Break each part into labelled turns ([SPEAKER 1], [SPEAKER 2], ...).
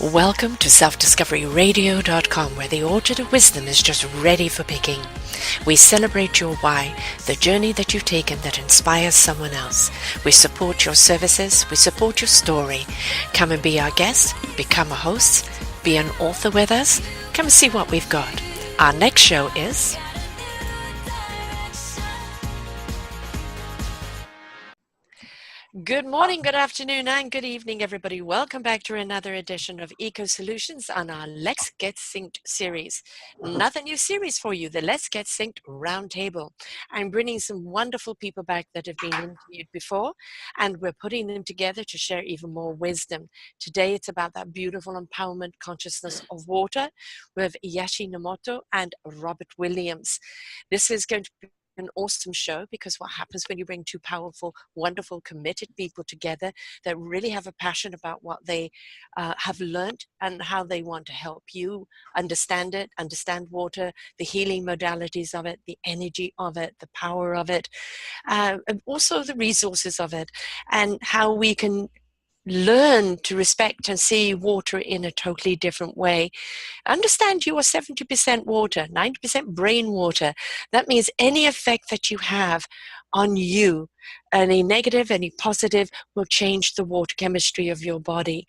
[SPEAKER 1] Welcome to selfdiscoveryradio.com, where the orchard of wisdom is just ready for picking. We celebrate your why, the journey that you've taken that inspires someone else. We support your services, we support your story. Come and be our guest, become a host, be an author with us. Come and see what we've got. Our next show is... Good morning, good afternoon, and good evening, everybody. Welcome back to another edition of Eco Solutions on our Let's Get Synced series. Another new series for you, the Let's Get Synced Roundtable. I'm bringing some wonderful people back that have been interviewed before, and we're putting them together to share even more wisdom. Today, it's about that beautiful empowerment consciousness of water with Yashi Nomoto and Robert Williams. This is going to be an awesome show, because what happens when you bring two powerful, wonderful, committed people together that really have a passion about what they have learned and how they want to help you understand it, understand water, the healing modalities of it, the energy of it, the power of it, and also the resources of it, and how we can learn to respect and see water in a totally different way. Understand you are 70% water, 90% brain water. That means any effect that you have on you, any negative, any positive, will change the water chemistry of your body.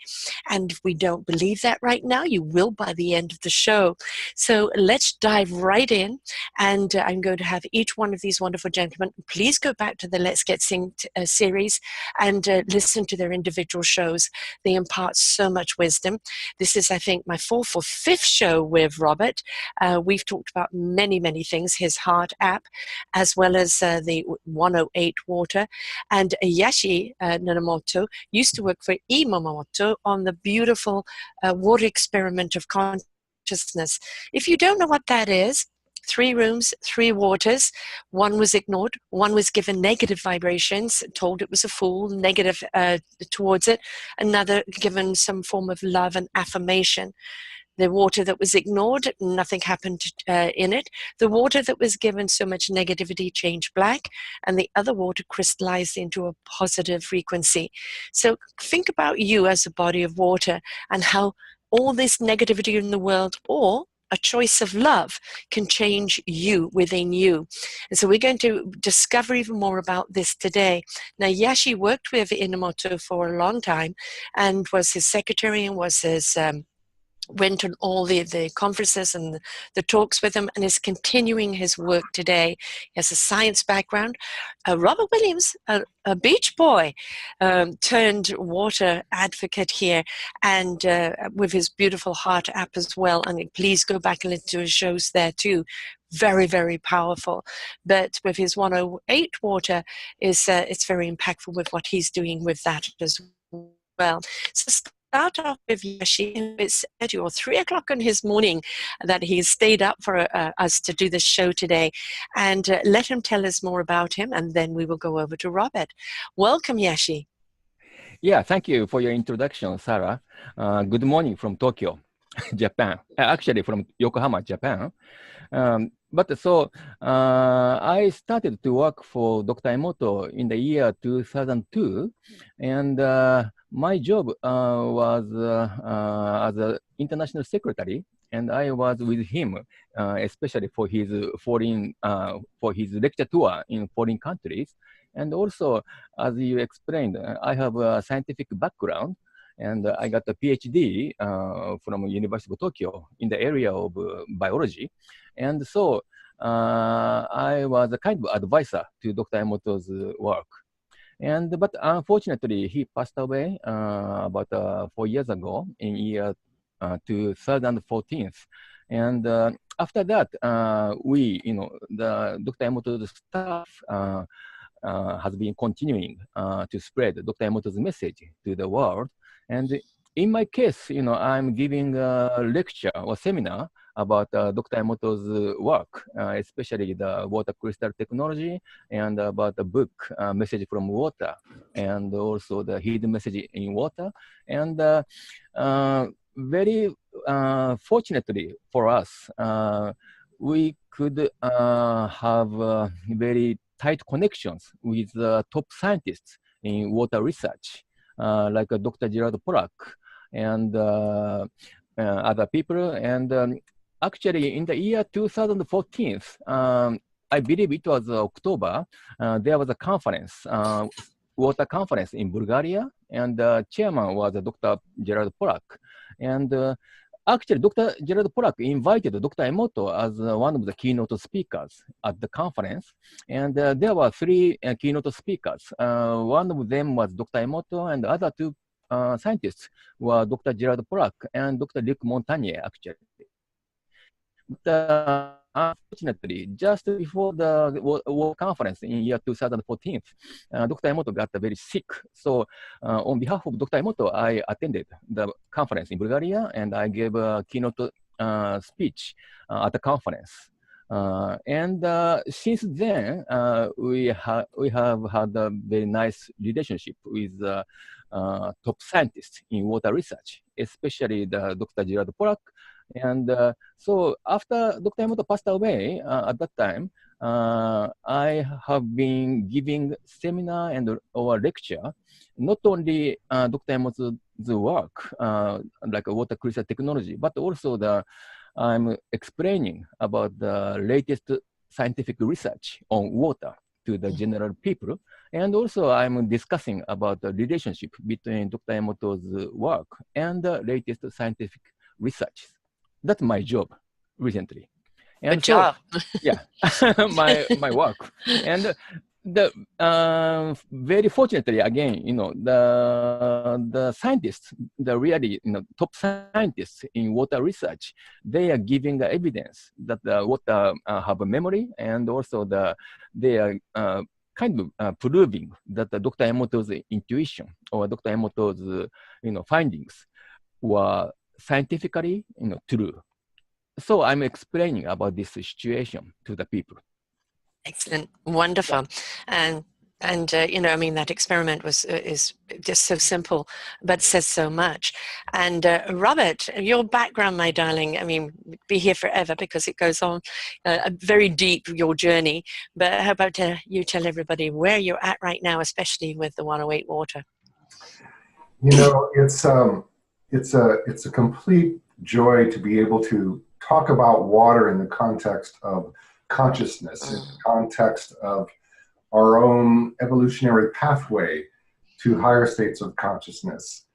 [SPEAKER 1] And if we don't believe that right now, you will by the end of the show. So let's dive right in. And I'm going to have each one of these wonderful gentlemen, please go back to the Let's Get Synced series and listen to their individual shows. They impart so much wisdom. This is, I think, my fourth or fifth show with Robert. We've talked about many, many things, his heart app, as well as the 108 water. And Yashi Nanamoto used to work for Imamoto on the beautiful water experiment of consciousness. If you don't know what that is, 3 rooms, 3 waters. One was ignored. One was given negative vibrations, told it was a fool, negative towards it. Another given some form of love and affirmation. The water that was ignored, nothing happened in it. The water that was given so much negativity changed black, and the other water crystallized into a positive frequency. So think about you as a body of water, and how all this negativity in the world, or a choice of love, can change you within you. And so we're going to discover even more about this today. Now, Yashi worked with Inamoto for a long time and was his secretary and was his went on all the conferences and the talks with him, and is continuing his work today. He has a science background. Robert Williams, a beach boy, turned water advocate here, and with his beautiful heart app as well. And please go back and listen to his shows there too. Very, very powerful. But with his 108 water, it's very impactful with what he's doing with that as well. So start off with Yashi. It's 2 or 3 o'clock in his morning that he's stayed up for us to do this show today. And let him tell us more about him, and then we will go over to Robert. Welcome, Yashi.
[SPEAKER 2] Yeah, thank you for your introduction, Sara. Good morning from Tokyo, Japan. Actually, from Yokohama, Japan. I started to work for Dr. Emoto in the year 2002, and my job was as an international secretary, and I was with him, especially for his lecture tour in foreign countries. And also, as you explained, I have a scientific background, and I got a PhD from University of Tokyo in the area of biology. And so I was a kind of advisor to Dr. Emoto's work. But unfortunately, he passed away about 4 years ago in year 2014. And after that, the Dr. Emoto's staff has been continuing to spread Dr. Emoto's message to the world. And in my case, I'm giving a lecture or seminar about Dr. Emoto's work, especially the water crystal technology, and about the book, Message from Water, and also the hidden message in water. And very fortunately for us, we could have very tight connections with top scientists in water research, like Dr. Gerard Pollack and other people. And actually, in the year 2014, I believe it was October, there was a conference, water conference in Bulgaria, and the chairman was Dr. Gerald Pollack. And actually, Dr. Gerald Pollack invited Dr. Emoto as one of the keynote speakers at the conference. And there were three keynote speakers. One of them was Dr. Emoto, and the other two scientists were Dr. Gerald Pollack and Dr. Luc Montagnier, actually. But unfortunately, just before the World Conference in year 2014, Dr. Emoto got very sick. So on behalf of Dr. Emoto, I attended the conference in Bulgaria, and I gave a keynote speech at the conference. And since then, we have had a very nice relationship with top scientists in water research, especially Dr. Gerald Pollack. And so after Dr. Emoto passed away at that time, I have been giving seminar and or lecture, not only Dr. Emoto's work, like water crystal technology, but also I'm explaining about the latest scientific research on water to the general people. And also I'm discussing about the relationship between Dr. Emoto's work and the latest scientific research. That's my job recently. And
[SPEAKER 1] Good job.
[SPEAKER 2] Yeah, my work. And very fortunately, again, the scientists, the really top scientists in water research, they are giving the evidence that the water have a memory, and also they are kind of proving that Dr. Emoto's intuition or Dr. Emoto's findings were scientifically true. So I'm explaining about this situation to the people.
[SPEAKER 1] Excellent, wonderful, and I mean, that experiment is just so simple, but says so much. And Robert, your background, my darling, I mean, be here forever because it goes on very deep, your journey. But how about you tell everybody where you're at right now, especially with the 108 water?
[SPEAKER 3] It's a complete joy to be able to talk about water in the context of consciousness, in the context of our own evolutionary pathway to higher states of consciousness.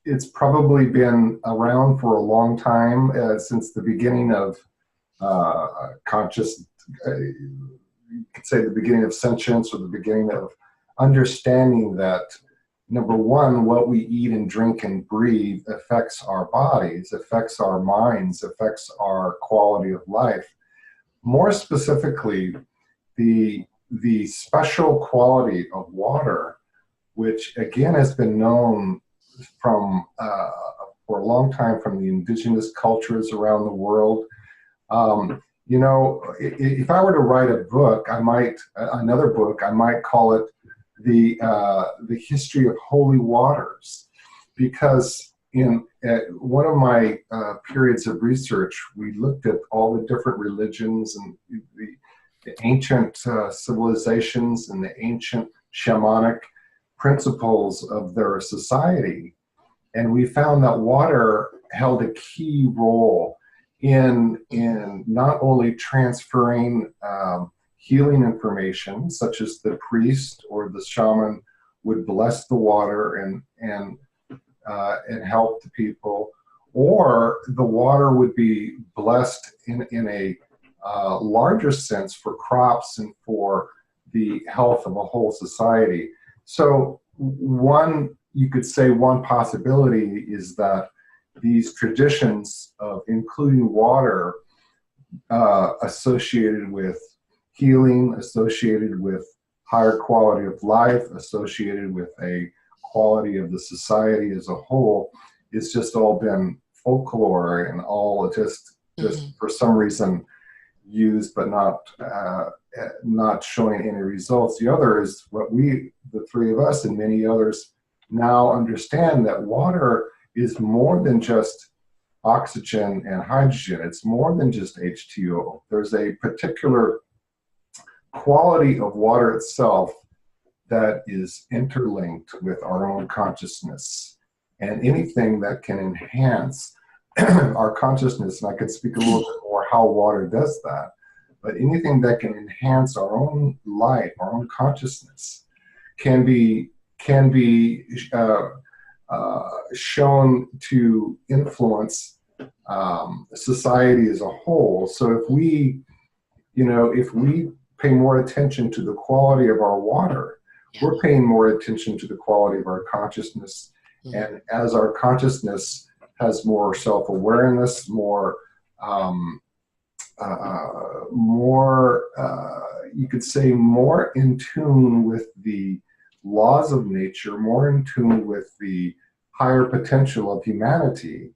[SPEAKER 3] It's probably been around for a long time, since the beginning of you could say the beginning of sentience, or the beginning of understanding that, number one, what we eat and drink and breathe affects our bodies, affects our minds, affects our quality of life. More specifically, the special quality of water, which again has been known from for a long time from the indigenous cultures around the world. If I were to write a book, another book, I might call it the history of holy waters, because in one of my periods of research, we looked at all the different religions and the ancient civilizations and the ancient shamanic principles of their society. And we found that water held a key role in not only transferring healing information, such as the priest or the shaman would bless the water and help the people, or the water would be blessed in a larger sense for crops and for the health of a whole society. So you could say one possibility is that these traditions of including water associated with healing, associated with higher quality of life, associated with a quality of the society as a whole, it's just all been folklore and all just for some reason used, but not showing any results. The other is what the three of us and many others now understand, that water is more than just oxygen and hydrogen. It's more than just H2O. There's a particular quality of water itself that is interlinked with our own consciousness. And anything that can enhance our consciousness, and I could speak a little bit more how water does that, but anything that can enhance our own life, our own consciousness, can be shown to influence society as a whole. So if we, if we pay more attention to the quality of our water, we're paying more attention to the quality of our consciousness. And as our consciousness has more self-awareness, more, you could say, more in tune with the laws of nature, more in tune with the higher potential of humanity,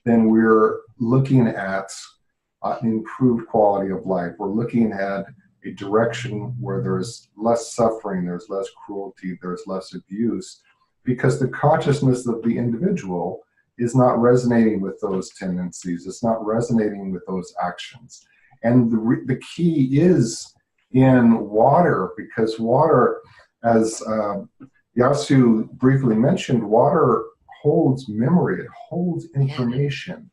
[SPEAKER 3] then we're looking at improved quality of life. We're looking at a direction where there's less suffering, there's less cruelty, there's less abuse, because the consciousness of the individual is not resonating with those tendencies. It's not resonating with those actions. And the key is in water, because water, as Yasu briefly mentioned, water holds memory, it holds information.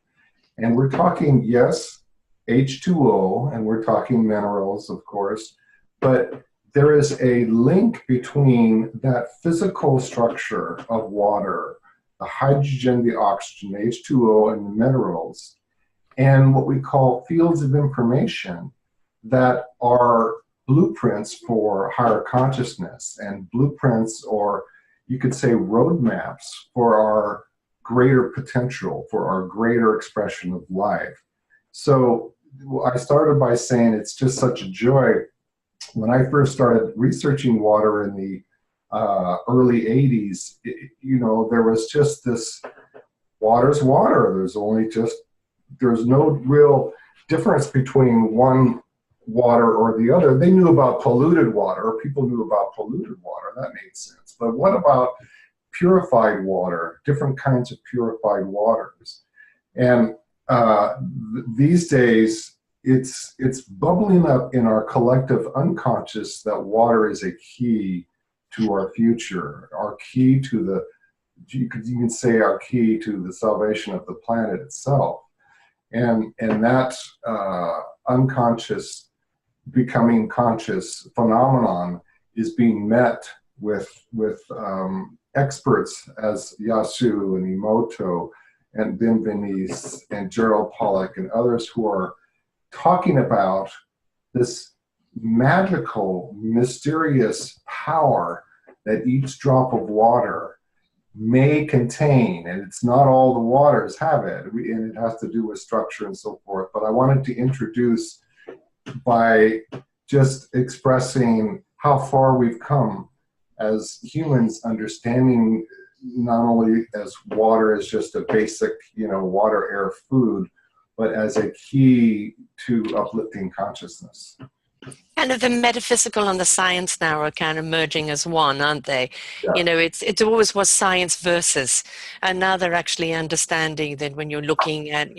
[SPEAKER 3] And we're talking, yes, H2O, and we're talking minerals, of course, but there is a link between that physical structure of water, the hydrogen, the oxygen, H2O, and the minerals, and what we call fields of information that are blueprints for higher consciousness, and blueprints, or you could say roadmaps, for our greater potential, for our greater expression of life. So I started by saying it's just such a joy. When I first started researching water in the early 80s, there was just this, water's water. There's no real difference between one water or the other. They knew about polluted water. People knew about polluted water. That made sense. But what about purified water, different kinds of purified waters? And these days, it's bubbling up in our collective unconscious that water is a key to our future, our key to the, you can say our key to the salvation of the planet itself. And that unconscious becoming conscious phenomenon is being met with experts as Yasu and Emoto and Benveniste and Gerald Pollack and others who are talking about this magical, mysterious power that each drop of water may contain, and it's not all the waters have it, and it has to do with structure and so forth. But I wanted to introduce by just expressing how far we've come as humans, understanding not only as water as just a basic, water, air, food, but as a key to uplifting consciousness.
[SPEAKER 1] Kind of the metaphysical and the science now are kind of merging as one, aren't they?
[SPEAKER 3] Yeah.
[SPEAKER 1] It always was science versus, and now they're actually understanding that when you're looking at,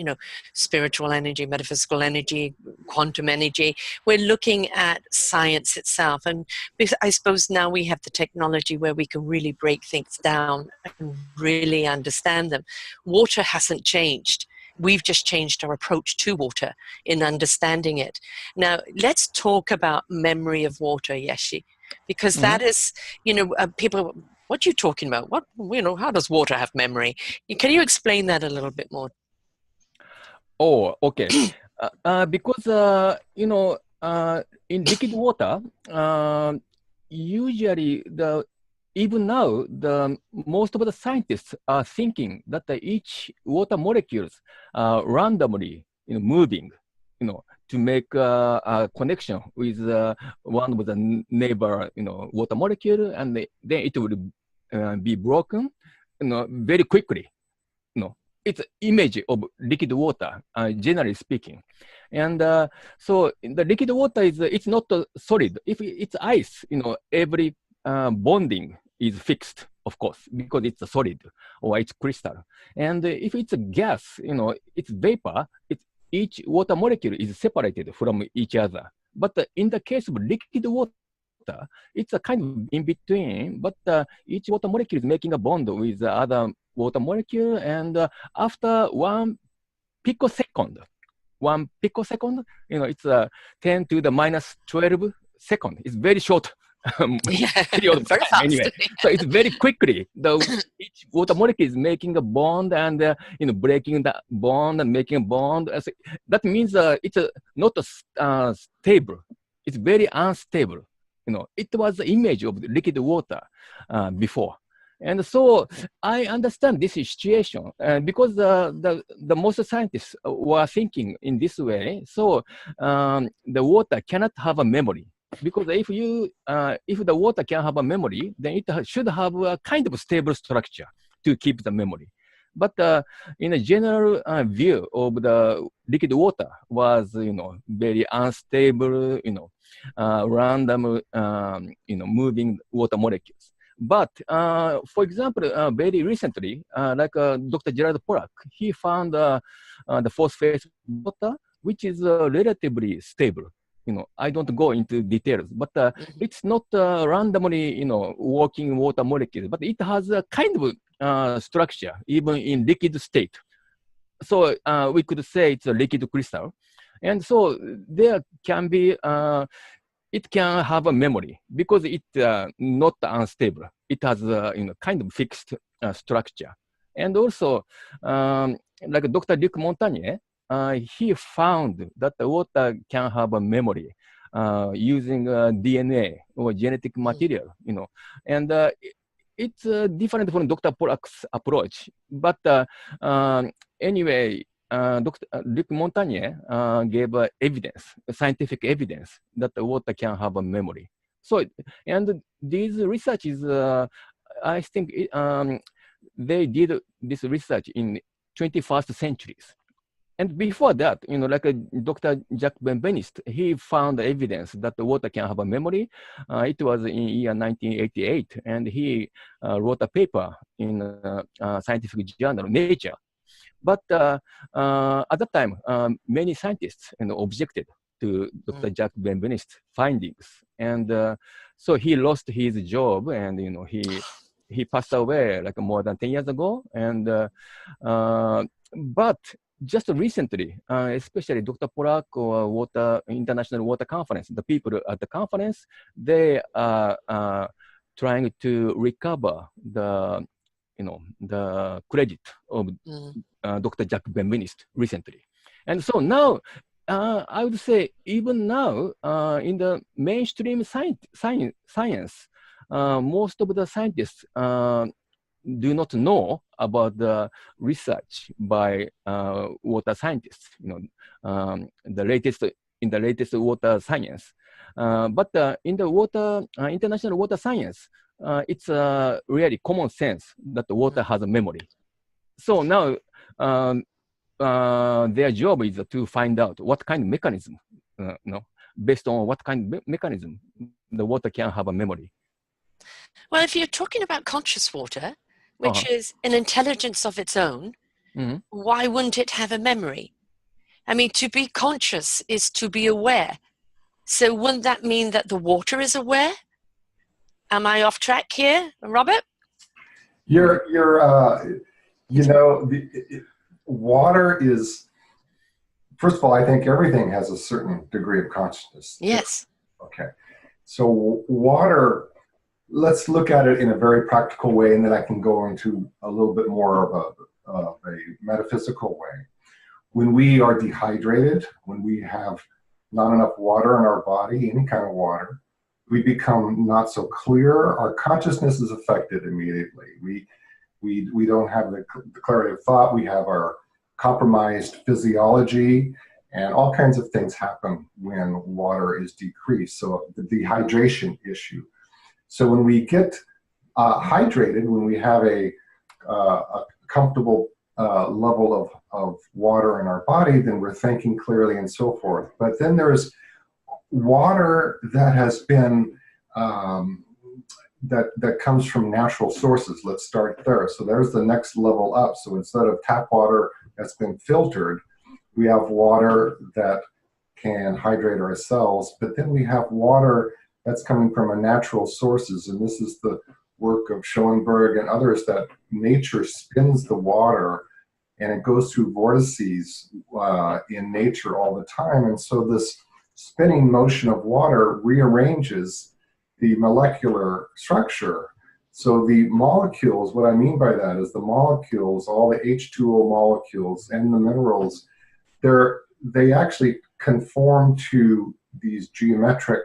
[SPEAKER 1] spiritual energy, metaphysical energy, quantum energy, we're looking at science itself. And I suppose now we have the technology where we can really break things down and really understand them. Water hasn't changed. We've just changed our approach to water in understanding it. Now, let's talk about memory of water, Yeshi, because that is, people, what are you talking about? How does water have memory? Can you explain that a little bit more?
[SPEAKER 2] Oh, okay. Because, in liquid water, usually even now, most of the scientists are thinking that each water molecules are randomly moving, to make a connection with one with a neighbor, water molecule, and then it will be broken, very quickly. It's an image of liquid water, generally speaking. And so the liquid water it's not solid. If it's ice, every bonding is fixed, of course, because it's a solid or it's crystal. And if it's a gas, it's vapor, each water molecule is separated from each other. But in the case of liquid water, it's a kind of in between, but each water molecule is making a bond with the other water molecule, and after 1 picosecond, it's 10 to the minus 12 second. It's very short
[SPEAKER 1] Yeah,
[SPEAKER 2] period of
[SPEAKER 1] very
[SPEAKER 2] time
[SPEAKER 1] fast.
[SPEAKER 2] anyway. So it's very quickly, each water molecule is making a bond and, breaking the bond and making a bond. So that means it's not stable. It's very unstable. It was the image of the liquid water before. And so I understand this situation because the most scientists were thinking in this way. So the water cannot have a memory, because if the water can have a memory, then it should have a kind of stable structure to keep the memory. But in a general view of the liquid water was, very unstable, random, moving water molecules. But for example, very recently, like Dr. Gerald Pollack, he found the phosphate water, which is relatively stable. I don't go into details, but it's not randomly, working water molecules, but it has a kind of structure, even in liquid state. So we could say it's a liquid crystal. And so there can be, it can have a memory because it's not unstable. It has a kind of fixed structure. And also, like Dr. Luc Montagnier, he found that the water can have a memory using DNA or genetic material, and it's different from Dr. Pollack's approach. But anyway, Dr. Luc Montagnier gave scientific evidence that the water can have a memory. So, and these researches, I think they did this research in 21st centuries. And before that, like Dr. Jacques Benveniste, he found evidence that the water can have a memory. It was in year 1988, and he wrote a paper in scientific journal, Nature. But at that time, many scientists objected to Dr. Jacques Benveniste's findings. And so he lost his job, and he passed away like more than 10 years ago. And but just recently, especially Dr. Pollack or International Water Conference, the people at the conference, they are trying to recover the credit of Dr. Jacques Benveniste recently. And so now, I would say even now, in the mainstream science, most of the scientists do not know about the research by water scientists, the latest water science. But in the international water science, it's really common sense that the water has a memory. So now their job is to find out what kind of mechanism, based on what kind of mechanism the water can have a memory.
[SPEAKER 1] Well, if you're talking about conscious water, which is an intelligence of its own, why wouldn't it have a memory? I mean, to be conscious is to be aware. So wouldn't that mean that the water is aware? Am I off track here, Robert?
[SPEAKER 3] Water is, first of all, I think everything has a certain degree of consciousness.
[SPEAKER 1] Yes.
[SPEAKER 3] Okay. So water, let's look at it in a very practical way, and then I can go into a little bit more of a metaphysical way. When we are dehydrated, when we have not enough water in our body, any kind of water, we become not so clear. Our consciousness is affected immediately. We don't have the clarity of thought. We have our compromised physiology, and all kinds of things happen when water is decreased. So the dehydration issue. So when we get hydrated, when we have a comfortable level of water in our body, then we're thinking clearly and so forth. But then there's water that has been that comes from natural sources. Let's start there. So there's the next level up. So instead of tap water that's been filtered, we have water that can hydrate our cells, but then we have water that's coming from a natural sources, and this is the work of Schoenberg and others, that nature spins the water and it goes through vortices in nature all the time. And so this spinning motion of water rearranges the molecular structure. So the molecules, what I mean by that is the molecules, all the H2O molecules and the minerals, they actually conform to these geometric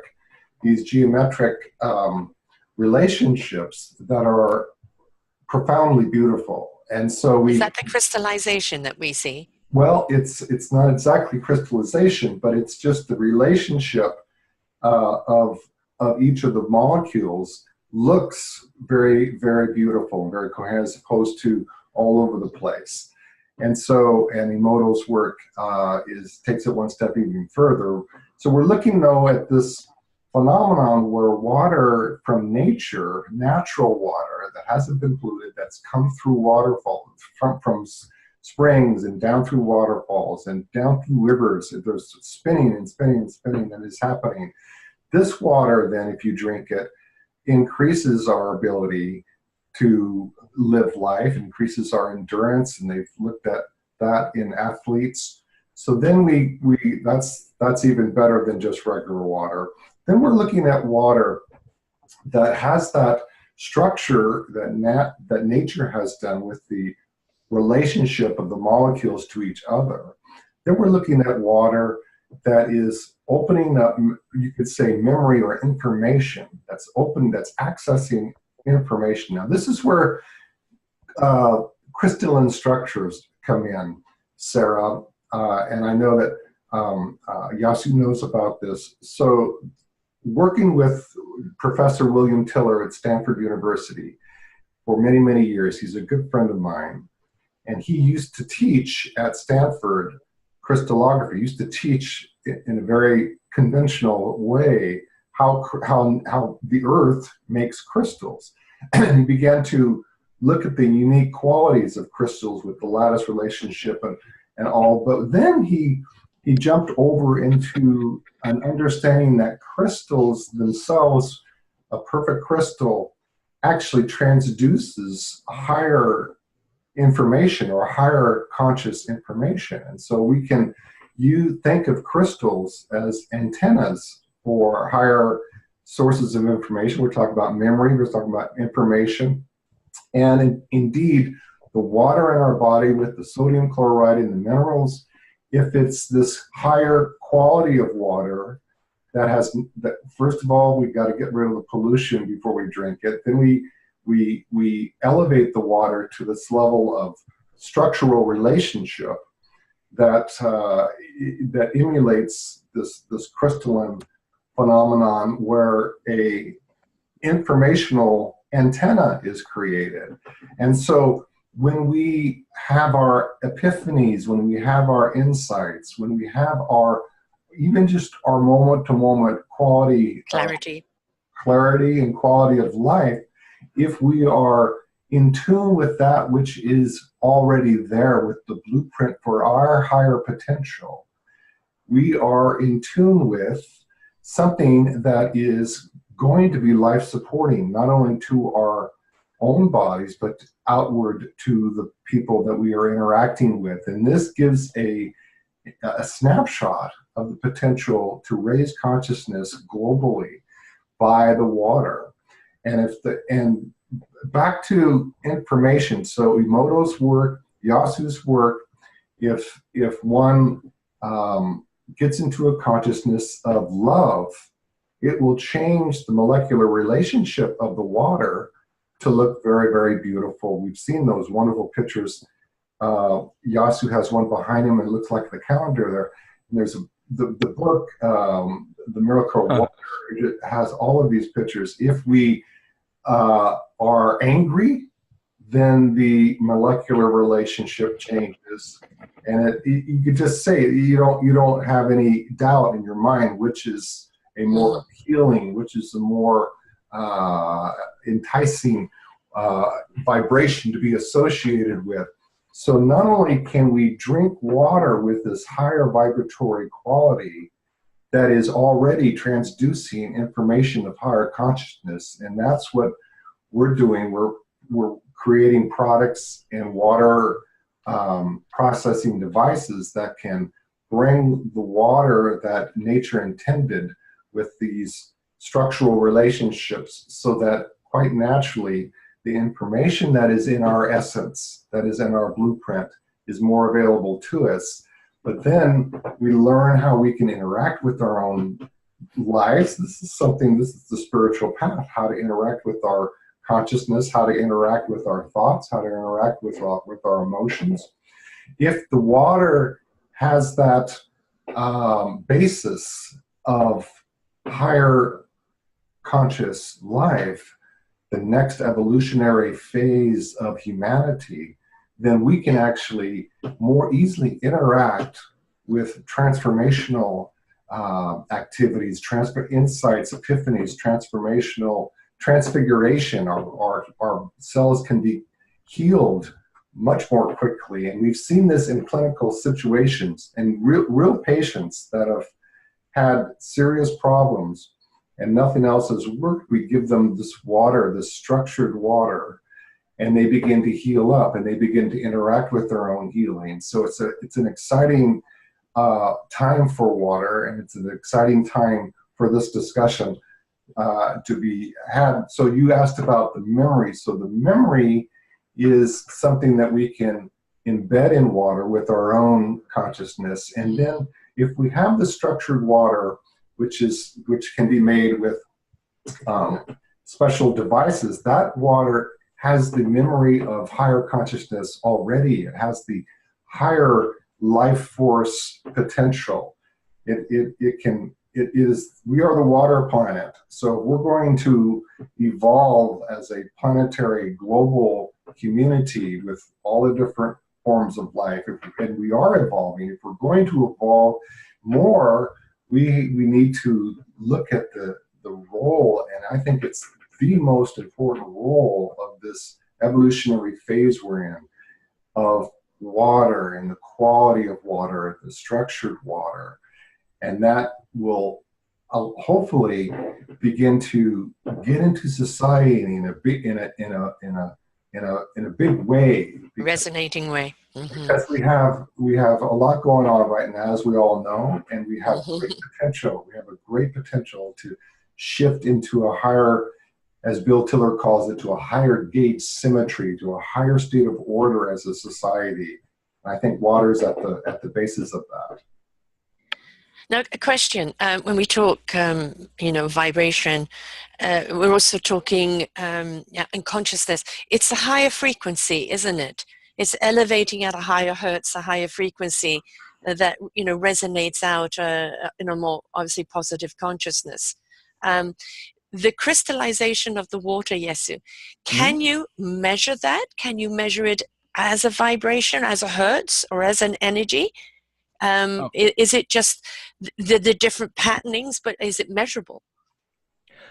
[SPEAKER 3] relationships that are profoundly beautiful. And so
[SPEAKER 1] is that the crystallization that we see?
[SPEAKER 3] Well, it's not exactly crystallization, but it's just the relationship of each of the molecules looks very, very beautiful and very coherent, as opposed to all over the place. And so, and Emoto's work takes it one step even further. So we're looking, though, at this phenomenon where water from nature, natural water that hasn't been polluted, that's come through waterfalls, from springs and down through waterfalls and down through rivers, there's spinning and spinning and spinning that is happening. This water, then, if you drink it, increases our ability to live life, increases our endurance, and they've looked at that in athletes. So then that's even better than just regular water. Then we're looking at water that has that structure that nature has done with the relationship of the molecules to each other. Then we're looking at water that is opening up, you could say, memory or information that's open, that's accessing information. Now, this is where crystalline structures come in, Sarah, and I know that Yasu knows about this. So working with Professor William Tiller at Stanford University for many, many years, he's a good friend of mine, and he used to teach at Stanford crystallography. He used to teach in a very conventional way how the earth makes crystals. And he began to look at the unique qualities of crystals with the lattice relationship and all. But then he jumped over into an understanding that crystals themselves, a perfect crystal, actually transduces higher information or higher conscious information. And so you think of crystals as antennas for higher sources of information. We're talking about memory, we're talking about information. And indeed, the water in our body with the sodium chloride and the minerals, if it's this higher quality of water that first of all, we've got to get rid of the pollution before we drink it. Then we elevate the water to this level of structural relationship that emulates this crystalline phenomenon where a informational antenna is created. And so when we have our epiphanies, when we have our insights, when we have even just our moment-to-moment clarity and quality of life, if we are in tune with that which is already there, with the blueprint for our higher potential, we are in tune with something that is going to be life-supporting, not only to our own bodies, but outward to the people that we are interacting with. And this gives a snapshot of the potential to raise consciousness globally by the water. And back to information. So Emoto's work, Yasu's work, if one gets into a consciousness of love, it will change the molecular relationship of the water to look very, very beautiful. We've seen those wonderful pictures. Yasu has one behind him, and it looks like the calendar there. And there's the book, The Miracle of Water. It has all of these pictures. If we are angry, then the molecular relationship changes, and you could just say you don't have any doubt in your mind which is a more healing, which is a more enticing vibration to be associated with. So not only can we drink water with this higher vibratory quality that is already transducing information of higher consciousness, and that's what we're doing, we're creating products and water processing devices that can bring the water that nature intended with these structural relationships, so that quite naturally the information that is in our essence, that is in our blueprint, is more available to us. But then we learn how we can interact with our own lives. This is the spiritual path, how to interact with our consciousness, how to interact with our thoughts, how to interact with our emotions. If the water has that basis of higher conscious life, the next evolutionary phase of humanity, then we can actually more easily interact with transformational activities, insights, epiphanies, transformational transfiguration. Our cells can be healed much more quickly. And we've seen this in clinical situations and real patients that have had serious problems and nothing else has worked. We give them this water, this structured water, and they begin to heal up and they begin to interact with their own healing. So it's an exciting time for water, and it's an exciting time for this discussion to be had. So you asked about the memory. So the memory is something that we can embed in water with our own consciousness. And then if we have the structured water, which can be made with special devices, that water has the memory of higher consciousness already. It has the higher life force potential. We are the water planet. So we're going to evolve as a planetary global community with all the different forms of life. And we are evolving. If we're going to evolve more, we need to look at the role, and I think it's the most important role of this evolutionary phase we're in, of water and the quality of water, the structured water. And that will hopefully begin to get into society in a big way.
[SPEAKER 1] Resonating way. Mm-hmm.
[SPEAKER 3] Because we have a lot going on right now, as we all know, and we have great potential. We have a great potential to shift into a higher, as Bill Tiller calls it, to a higher gauge symmetry, to a higher state of order as a society. And I think water is at the basis of that.
[SPEAKER 1] Now, a question. When we talk, vibration, we're also talking in consciousness. It's a higher frequency, isn't it? It's elevating at a higher hertz, a higher frequency that resonates out in a more obviously positive consciousness. The crystallization of the water, Yasu, can you measure that? Can you measure it as a vibration, as a hertz, or as an energy? Is it just the different patternings, but is it measurable?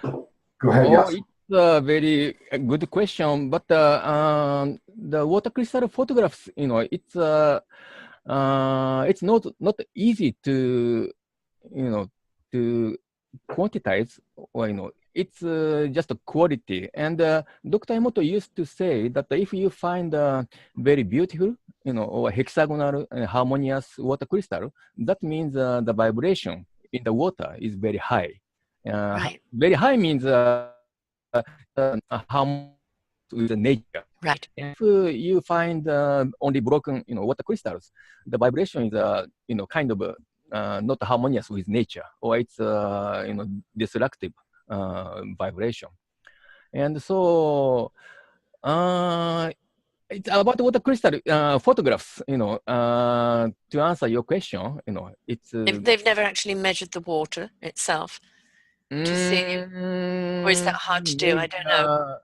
[SPEAKER 3] Go ahead, yes.
[SPEAKER 2] It's a very good question, but the water crystal photographs, it's not easy to quantize, or it's just a quality. And Dr. Emoto used to say that if you find a very beautiful, or hexagonal harmonious water crystal, that means the vibration in the water is very high.
[SPEAKER 1] Right.
[SPEAKER 2] Very high means harmonious with the nature.
[SPEAKER 1] Right.
[SPEAKER 2] If you find only broken, water crystals, the vibration is, kind of not harmonious with nature, or it's, destructive vibration. And so, it's about water crystal photographs, to answer your question, it's...
[SPEAKER 1] They've never actually measured the water itself to see, or is that hard to do? I don't know.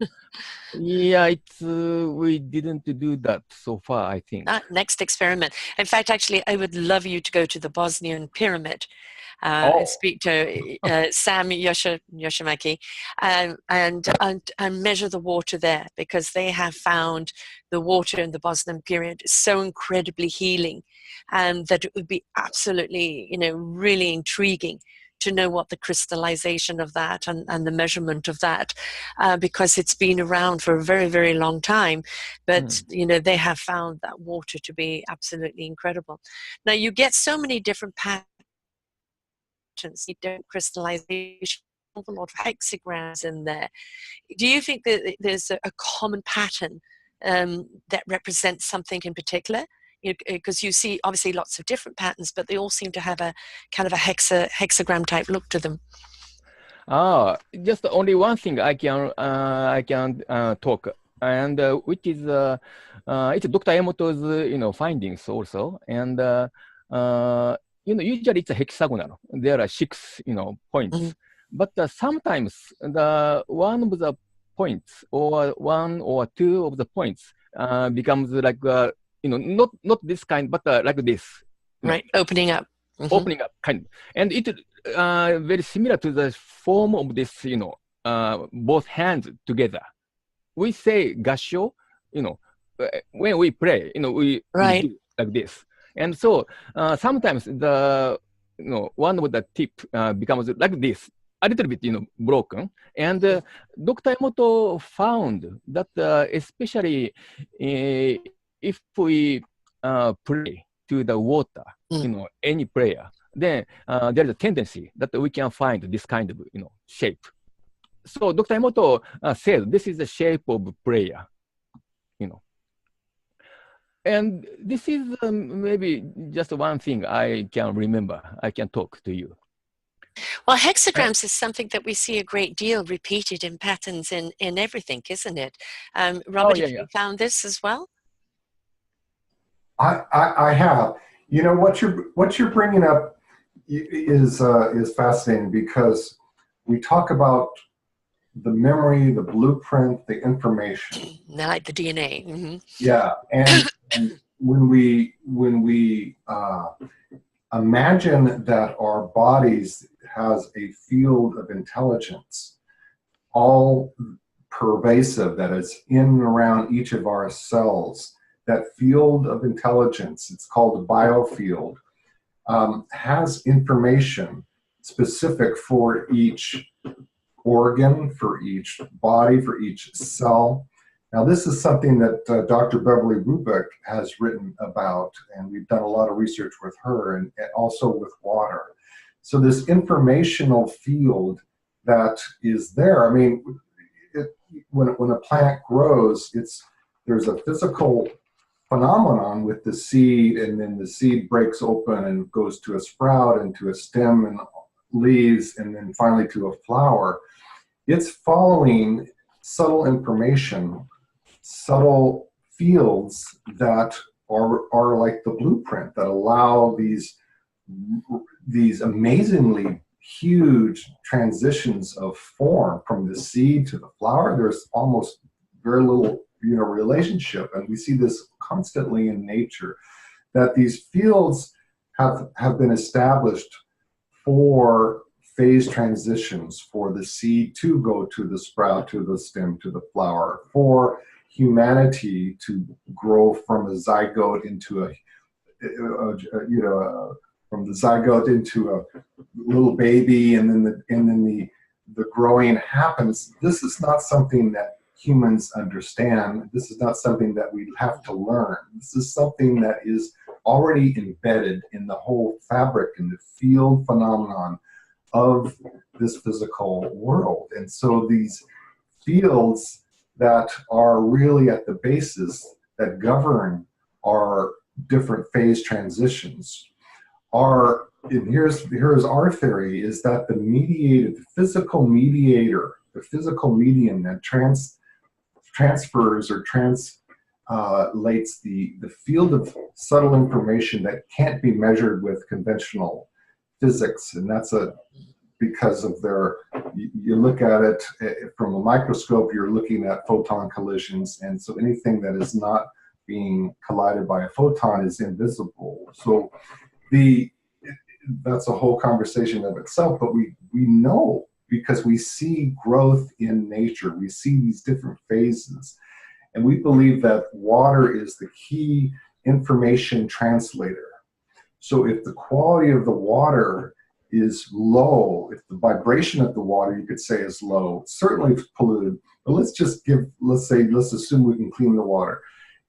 [SPEAKER 2] Yeah, we didn't do that so far, I think.
[SPEAKER 1] Next experiment. In fact, actually, I would love you to go to the Bosnian pyramid and speak to Sam Yoshimaki and measure the water there, because they have found the water in the Bosnian pyramid so incredibly healing, and that it would be absolutely, really intriguing to know what the crystallization of that and the measurement of that, because it's been around for a very, very long time. But, you know, they have found that water to be absolutely incredible. Now, you get so many different patterns, different crystallization, a lot of hexagrams in there. Do you think that there's a common pattern that represents something in particular? Because you see obviously lots of different patterns, but they all seem to have a kind of a hexagram type look to them.
[SPEAKER 2] Just only one thing I can talk, and which is it's Dr. Emoto's findings also, and usually it's a hexagonal. There are 6 points, but sometimes the one of the points or 1 or 2 of the points becomes like not this kind, but like this,
[SPEAKER 1] right, opening up.
[SPEAKER 2] Opening up kind, and it very similar to the form of this, both hands together. We say gasho, when we pray, we do like this, and so sometimes the one of the tip becomes like this, a little bit broken, and Dr. Emoto found that especially if we pray to the water, any prayer, then there is a tendency that we can find this kind of shape. So Dr. Emoto says this is the shape of prayer, and this is maybe just one thing I can remember. I can talk to you.
[SPEAKER 1] Well, hexagrams is something that we see a great deal repeated in patterns in everything, isn't it? Robert, have you found this as well?
[SPEAKER 3] I have. You know, what you're bringing up is fascinating, because we talk about the memory, the blueprint, the information.
[SPEAKER 1] Like the DNA.
[SPEAKER 3] Yeah, and when we imagine that our bodies has a field of intelligence, all pervasive, that is in and around each of our cells, that field of intelligence, it's called a biofield, has information specific for each organ, for each body, for each cell. Now, this is something that Dr. Beverly Rubik has written about, and we've done a lot of research with her, and also with water. So this informational field that is there, I mean, when a plant grows, there's a physical phenomenon with the seed, and then the seed breaks open and goes to a sprout and to a stem and leaves, and then finally to a flower. It's following subtle information, subtle fields that are like the blueprint that allow these amazingly huge transitions of form from the seed to the flower. There's almost very little relationship, and we see this constantly in nature, that these fields have been established for phase transitions, for the seed to go to the sprout, to the stem, to the flower, for humanity to grow from a zygote into from the zygote into a little baby, and then the growing happens. This is not something that humans understand. This is not something that we have to learn. This is something that is already embedded in the whole fabric and the field phenomenon of this physical world. And so these fields that are really at the basis that govern our different phase transitions are, and here's our theory, is that the physical mediator, the physical medium that transfers or translates the field of subtle information that can't be measured with conventional physics. And that's because of you look at it from a microscope, you're looking at photon collisions, and so anything that is not being collided by a photon is invisible. So that's a whole conversation of itself, but we know, because we see growth in nature, we see these different phases, and we believe that water is the key information translator. So if the quality of the water is low, if the vibration of the water, you could say, is low, certainly it's polluted. But let's assume we can clean the water.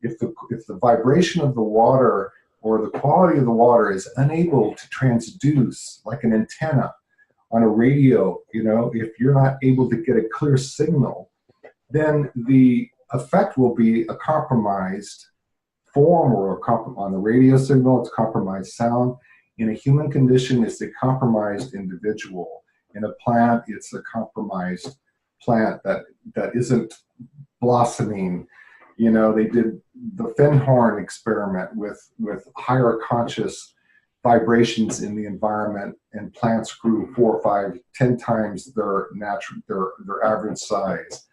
[SPEAKER 3] If the vibration of the water or the quality of the water is unable to transduce, like an antenna on a radio, if you're not able to get a clear signal, then the effect will be a compromised form, or on the radio signal, it's compromised sound. In a human condition, it's a compromised individual. In a plant, it's a compromised plant that isn't blossoming. They did the Fenhorn experiment with higher conscious vibrations in the environment, and plants grew 4, 5, 10 times their average size.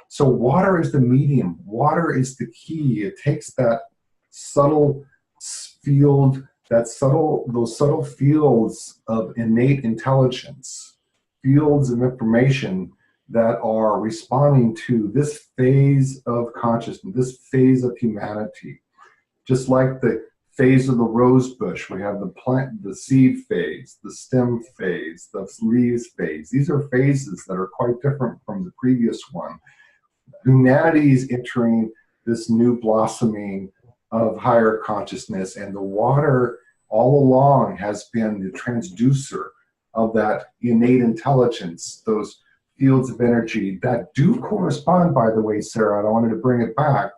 [SPEAKER 3] So water is the medium. Water is the key. It takes that subtle field, those subtle fields of innate intelligence, fields of information that are responding to this phase of consciousness, this phase of humanity. Just like the phase of the rose bush, we have the plant, the seed phase, the stem phase, the leaves phase. These are phases that are quite different from the previous one. Humanity is entering this new blossoming of higher consciousness, and the water all along has been the transducer of that innate intelligence, those fields of energy that do correspond, by the way, Sarah, and I wanted to bring it back.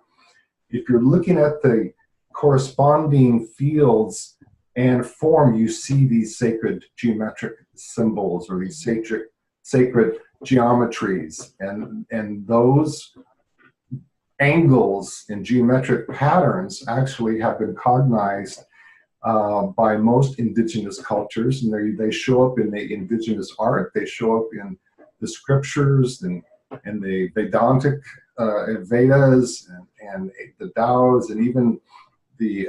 [SPEAKER 3] If you're looking at the corresponding fields and form, you see these sacred geometric symbols, or these sacred geometries, and those angles and geometric patterns actually have been cognized by most indigenous cultures, and they show up in the indigenous art, they show up in the scriptures and the Vedantic Vedas and the Taos, and even the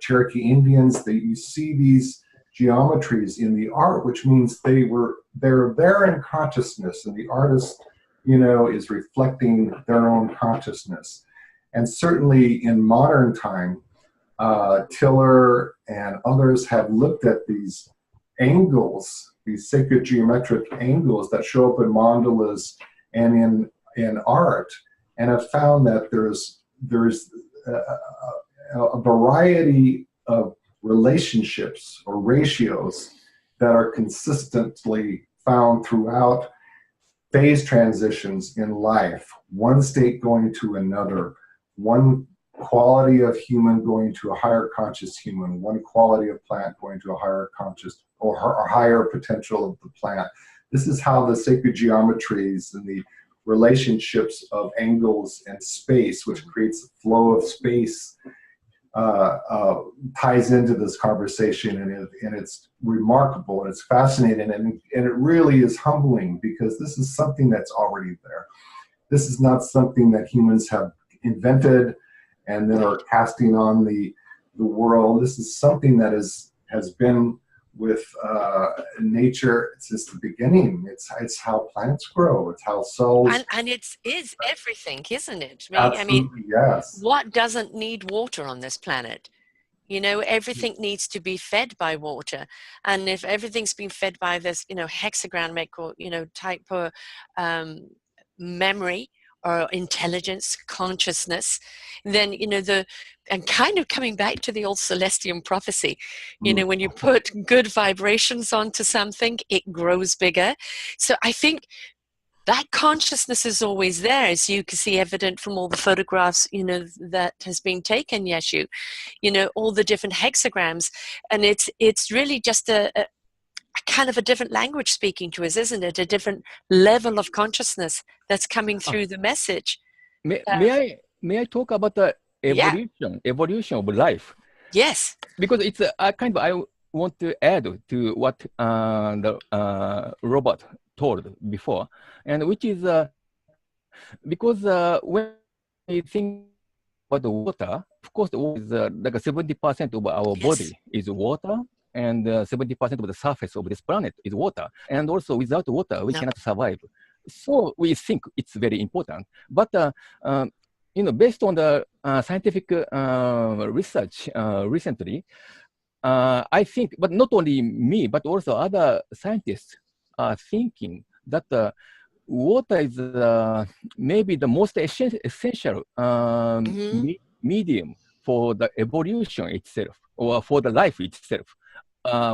[SPEAKER 3] Cherokee Indians. You see these geometries in the art, which means they're there in consciousness, and the artist, is reflecting their own consciousness. And certainly in modern time, Tiller and others have looked at these angles, these sacred geometric angles that show up in mandalas and in art, and have found that there's a variety of relationships or ratios that are consistently found throughout phase transitions in life, one state going to another, one quality of human going to a higher conscious human, one quality of plant going to a higher conscious or higher potential of the plant. This is how the sacred geometries and the relationships of angles and space, which creates a flow of space, ties into this conversation, and it's remarkable, and it's fascinating, and it really is humbling, because this is something that's already there. This is not something that humans have invented and then are casting on the world. This is something that has been with nature since the beginning. It's how plants grow. It's how cells.
[SPEAKER 1] And it is everything, isn't it?
[SPEAKER 3] Absolutely, yes.
[SPEAKER 1] What doesn't need water on this planet? Everything needs to be fed by water. And if everything's being fed by this, hexagramic or, type of memory or intelligence, consciousness, then, and kind of coming back to the old Celestian prophecy, when you put good vibrations onto something, it grows bigger. So I think that consciousness is always there, as you can see evident from all the photographs, that has been taken, Yasu, all the different hexagrams. And it's really just a kind of a different language speaking to us, isn't it? A different level of consciousness that's coming through the message.
[SPEAKER 2] May I talk about the evolution of life?
[SPEAKER 1] Yes.
[SPEAKER 2] Because it's I want to add to what the Robert told before, and which is because when we think about the water, of course, the water is like 70% of our body is water, and 70% of the surface of this planet is water. And also, without water, we cannot survive. So we think it's very important. But based on the scientific research recently, I think, but not only me, but also other scientists are thinking that water is maybe the most essential medium for the evolution itself, or for the life itself.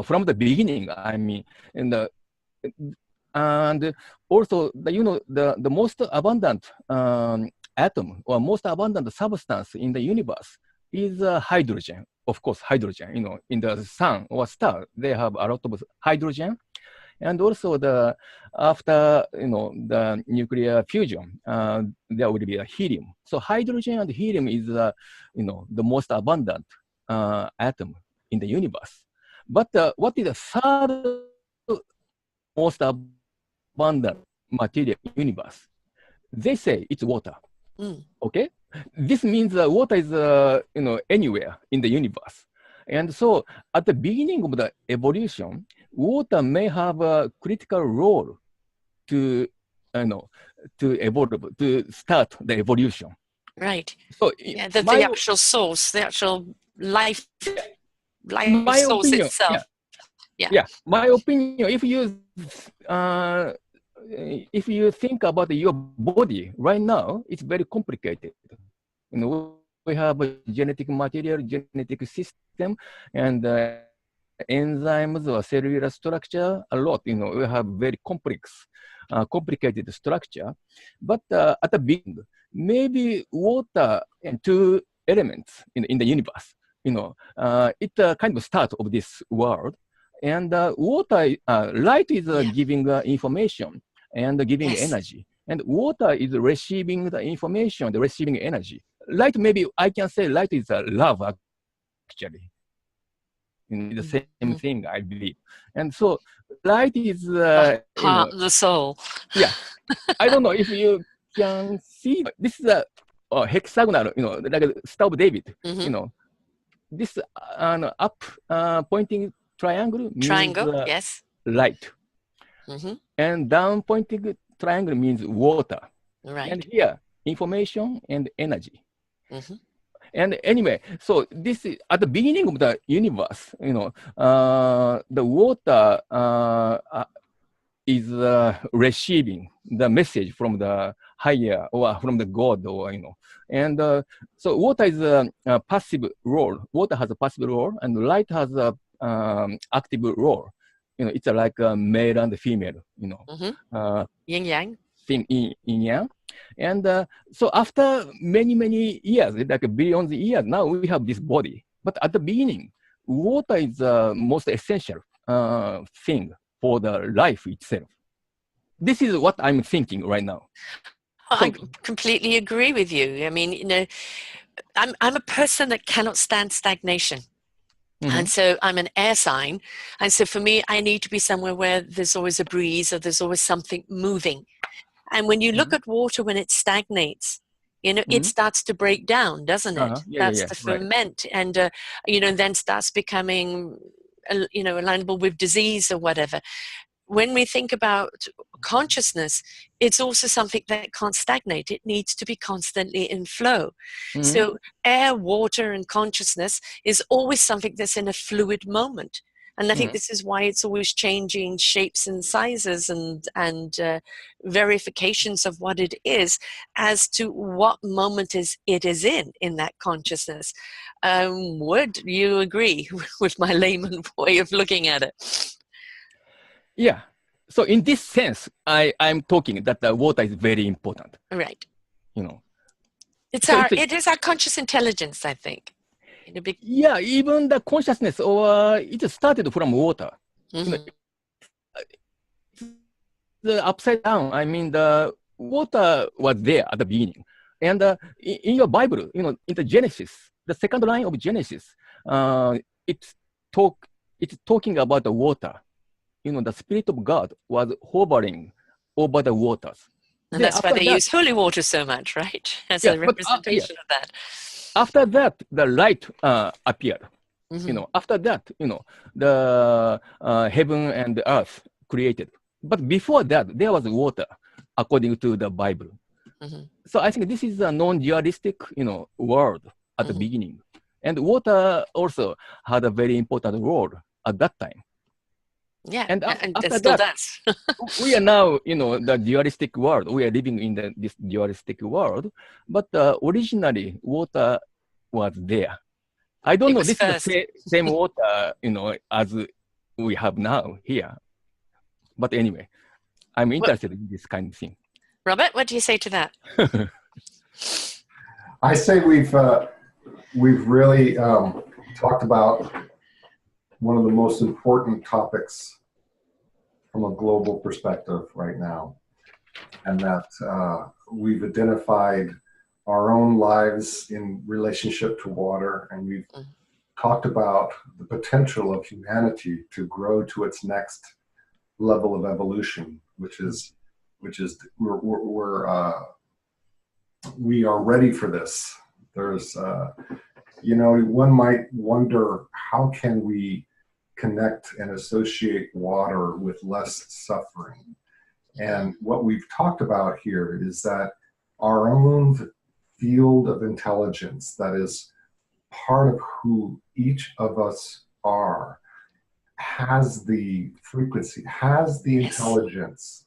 [SPEAKER 2] From the beginning, I mean, and and also the most abundant atom or most abundant substance in the universe is hydrogen. Of course, hydrogen. In the sun or star, they have a lot of hydrogen. And also after the nuclear fusion, there will be a helium. So hydrogen and helium is the most abundant atom in the universe. But what is the third most abundant material in the universe? They say it's water. Okay, this means water is anywhere in the universe. And so at the beginning of the evolution, water may have a critical role to evolve, to start the evolution.
[SPEAKER 1] Right.
[SPEAKER 2] So
[SPEAKER 1] yeah, the actual source, the actual life source
[SPEAKER 2] opinion,
[SPEAKER 1] itself.
[SPEAKER 2] Yeah. My opinion, if you think about your body right now, it's very complicated. We have a genetic material, genetic system, and enzymes or cellular structure a lot. We have very complex, complicated structure. But at the beginning, maybe water and two elements in the universe. It's kind of start of this world. And water, light is giving information and giving energy. And water is receiving the information, receiving energy. Light, maybe I can say light is love, actually. The same thing, I believe. And so light is
[SPEAKER 1] the heart, the soul.
[SPEAKER 2] Yeah. I don't know if you can see. This is a hexagonal, like a Star of David. This up pointing triangle means
[SPEAKER 1] yes,
[SPEAKER 2] light. And down pointing triangle means water.
[SPEAKER 1] Right.
[SPEAKER 2] And here, information and energy. And anyway, so this is at the beginning of the universe, the water is receiving the message from the higher or from the God, or and so water is a passive role. Water has a passive role, and light has a active role. It's like a male and female.
[SPEAKER 1] Yin yang.
[SPEAKER 2] Thing in yang. And so after many years, like billions of years, now we have this body. But at the beginning, water is the most essential thing for the life itself. This is what I'm thinking right now.
[SPEAKER 1] I completely agree with you. I mean, I'm a person that cannot stand stagnation. And so I'm an air sign. And so for me, I need to be somewhere where there's always a breeze or there's always something moving. And when you look at water, when it stagnates, it starts to break down, doesn't it? Starts to ferment, and then starts becoming, alignable with disease or whatever. When we think about consciousness, it's also something that can't stagnate. It needs to be constantly in flow. So air, water, and consciousness is always something that's in a fluid moment. And I think this is why it's always changing shapes and sizes and verifications of what it is as to what moment it is in that consciousness. Would you agree with my layman way of looking at it?
[SPEAKER 2] Yeah. So in this sense, I'm talking that the water is very important.
[SPEAKER 1] Right. It is our conscious intelligence, I think.
[SPEAKER 2] Yeah, even the consciousness, or it started from water. The upside down, I mean, the water was there at the beginning. And in your Bible, in the Genesis, the second line of Genesis, it's talking about the water. The Spirit of God was hovering over the waters.
[SPEAKER 1] And that's why they use holy water so much, right? As a representation of that.
[SPEAKER 2] After that, the light appeared. After that, the heaven and the earth created. But before that, there was water, according to the Bible. So I think this is a non-dualistic, world at the beginning. And water also had a very important role at that time.
[SPEAKER 1] Yeah,
[SPEAKER 2] And
[SPEAKER 1] and it
[SPEAKER 2] after
[SPEAKER 1] still
[SPEAKER 2] that,
[SPEAKER 1] does.
[SPEAKER 2] we are now, the dualistic world. We are living in this dualistic world. But originally, water was there. I don't
[SPEAKER 1] It
[SPEAKER 2] know.
[SPEAKER 1] was
[SPEAKER 2] This is the
[SPEAKER 1] first.
[SPEAKER 2] same water, as we have now here. But anyway, I'm interested in this kind of thing.
[SPEAKER 1] Robert, what do you say to that?
[SPEAKER 3] I say we've really talked about one of the most important topics from a global perspective right now, and that we've identified our own lives in relationship to water, and we've talked about the potential of humanity to grow to its next level of evolution, which is we are ready for this. There's one might wonder, how can we connect and associate water with less suffering? And what we've talked about here is that our own field of intelligence, that is part of who each of us are, has the frequency, has the intelligence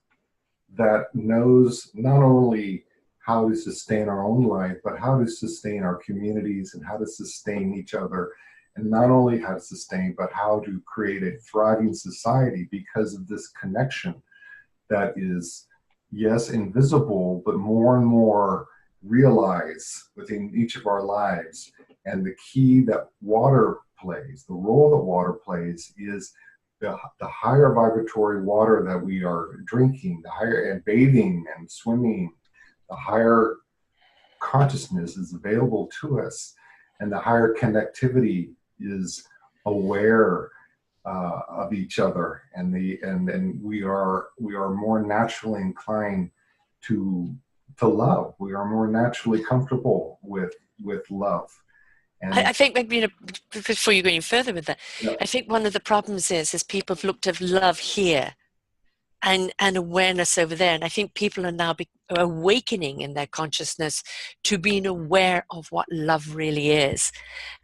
[SPEAKER 3] that knows not only how to sustain our own life, but how to sustain our communities and how to sustain each other. And not only how to sustain, but how to create a thriving society because of this connection that is, yes, invisible, but more and more realized within each of our lives. And the key that water plays, the role that water plays, is the higher vibratory water that we are drinking, the higher, and bathing and swimming, the higher consciousness is available to us, and the higher connectivity is aware of each other, and we are more naturally inclined to love. We are more naturally comfortable with love. And
[SPEAKER 1] I think maybe, before you go any further with that,
[SPEAKER 3] yeah.
[SPEAKER 1] I think one of the problems is people have looked at love here and awareness over there. And I think people are now awakening in their consciousness to being aware of what love really is.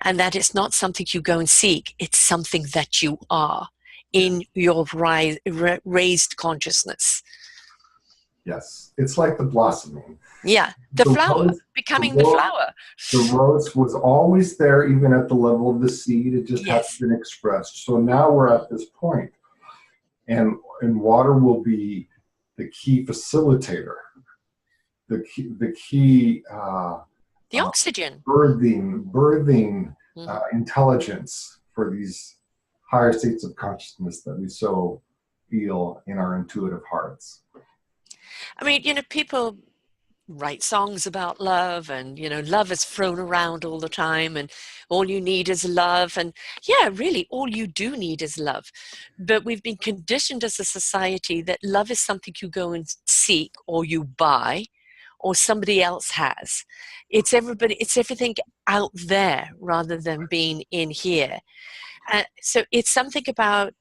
[SPEAKER 1] And that it's not something you go and seek, it's something that you are in your raised consciousness.
[SPEAKER 3] Yes, it's like the blossoming.
[SPEAKER 1] Yeah, the flower,
[SPEAKER 3] rose,
[SPEAKER 1] becoming the flower.
[SPEAKER 3] The rose was always there, even at the level of the seed. It just
[SPEAKER 1] Yes.
[SPEAKER 3] hasn't been expressed. So now we're at this point, and water will be the key facilitator, the key
[SPEAKER 1] The oxygen.
[SPEAKER 3] birthing intelligence for these higher states of consciousness that we so feel in our intuitive hearts.
[SPEAKER 1] I mean, people write songs about love, and love is thrown around all the time, and all you need is love, and yeah, really all you do need is love. But we've been conditioned as a society that love is something you go and seek, or you buy, or somebody else has. It's everything out there rather than being in here. So it's something about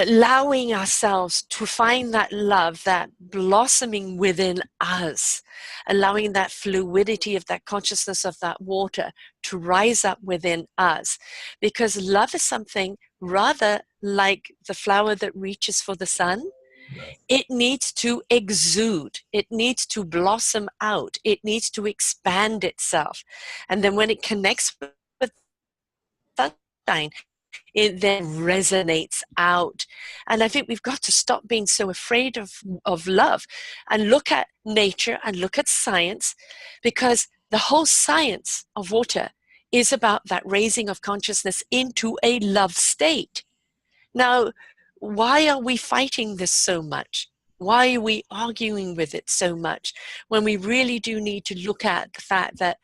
[SPEAKER 1] allowing ourselves to find that love, that blossoming within us, allowing that fluidity of that consciousness of that water to rise up within us. Because love is something rather like the flower that reaches for the sun. It needs to exude, it needs to blossom out, it needs to expand itself. And then when it connects with sunshine, it then resonates out. And I think we've got to stop being so afraid of love and look at nature and look at science, because the whole science of water is about that raising of consciousness into a love state. Now, why are we fighting this so much? Why are we arguing with it so much when we really do need to look at the fact that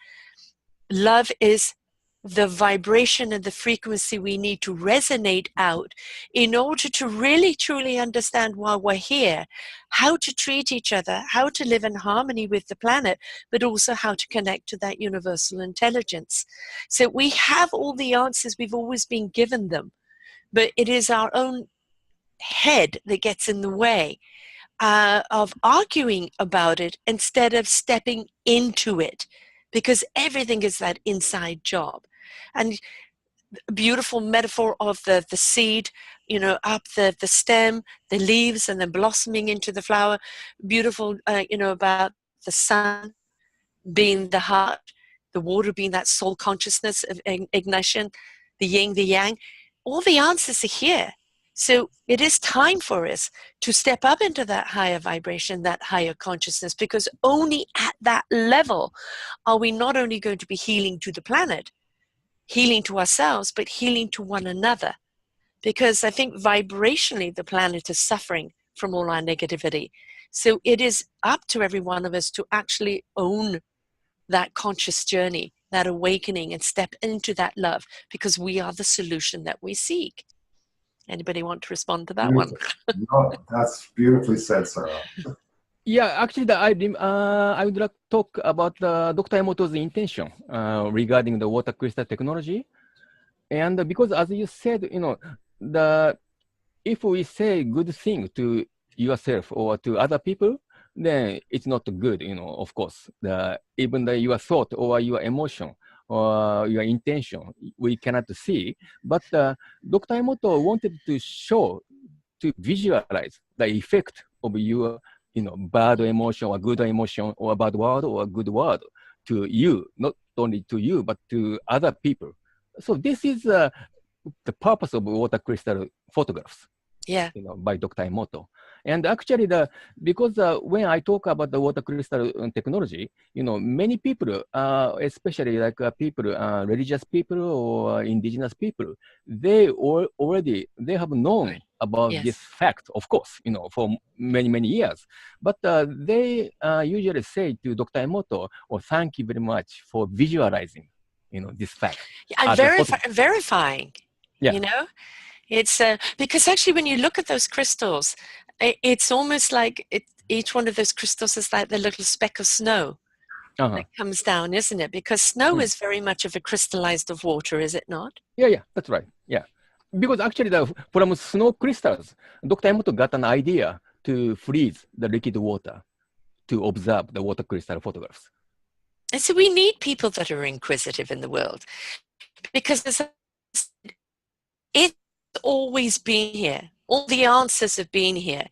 [SPEAKER 1] love is the vibration and the frequency we need to resonate out in order to really truly understand why we're here, how to treat each other, how to live in harmony with the planet, but also how to connect to that universal intelligence. So we have all the answers, we've always been given them, but it is our own head that gets in the way of arguing about it instead of stepping into it. because everything is that inside job. And a beautiful metaphor of the seed, you know, up the stem, the leaves, and then blossoming into the flower. Beautiful, you know, about the sun being the heart, the water being that soul consciousness of ignition, the yin, the yang. All the answers are here. So it is time for us to step up into that higher vibration, that higher consciousness, because only at that level are we not only going to be healing to the planet, healing to ourselves, but healing to one another. Because I think vibrationally, the planet is suffering from all our negativity. So it is up to every one of us to actually own that conscious journey, that awakening, and step into that love, because we are the solution that we seek. Anybody want to respond to that one?
[SPEAKER 3] No, that's beautifully said, Sara.
[SPEAKER 2] Yeah, actually, I would like to talk about Dr. Emoto's intention regarding the water crystal technology. And because, as you said, you know, if we say good thing to yourself or to other people, then it's not good, you know, of course. Even your thought or your emotion or your intention, we cannot see. But Dr. Emoto wanted to show, to visualize the effect of your, you know, bad emotion or good emotion or a bad word or a good word to you, not only to you, but to other people. So this is the purpose of water crystal photographs.
[SPEAKER 1] Yeah.
[SPEAKER 2] You know, by Dr. Emoto. And actually, because when I talk about the water crystal technology, you know, many people, especially like people, religious people or indigenous people, they they have known about this
[SPEAKER 1] Yes.
[SPEAKER 2] fact, of course, you know, for many years. But they usually say to Dr. Emoto, "Oh, thank you very much for visualizing, you know, this fact."
[SPEAKER 1] And verifying,
[SPEAKER 2] Yeah.
[SPEAKER 1] you know? It's because actually when you look at those crystals, it's almost like each one of those crystals is like the little speck of snow that comes down, isn't it? Because snow is very much of a crystallized of water, is it not?
[SPEAKER 2] Yeah, that's right. Yeah. Because actually, from snow crystals, Dr. Emoto got an idea to freeze the liquid water to observe the water crystal photographs.
[SPEAKER 1] And so we need people that are inquisitive in the world, because it's always been here. All the answers have been here,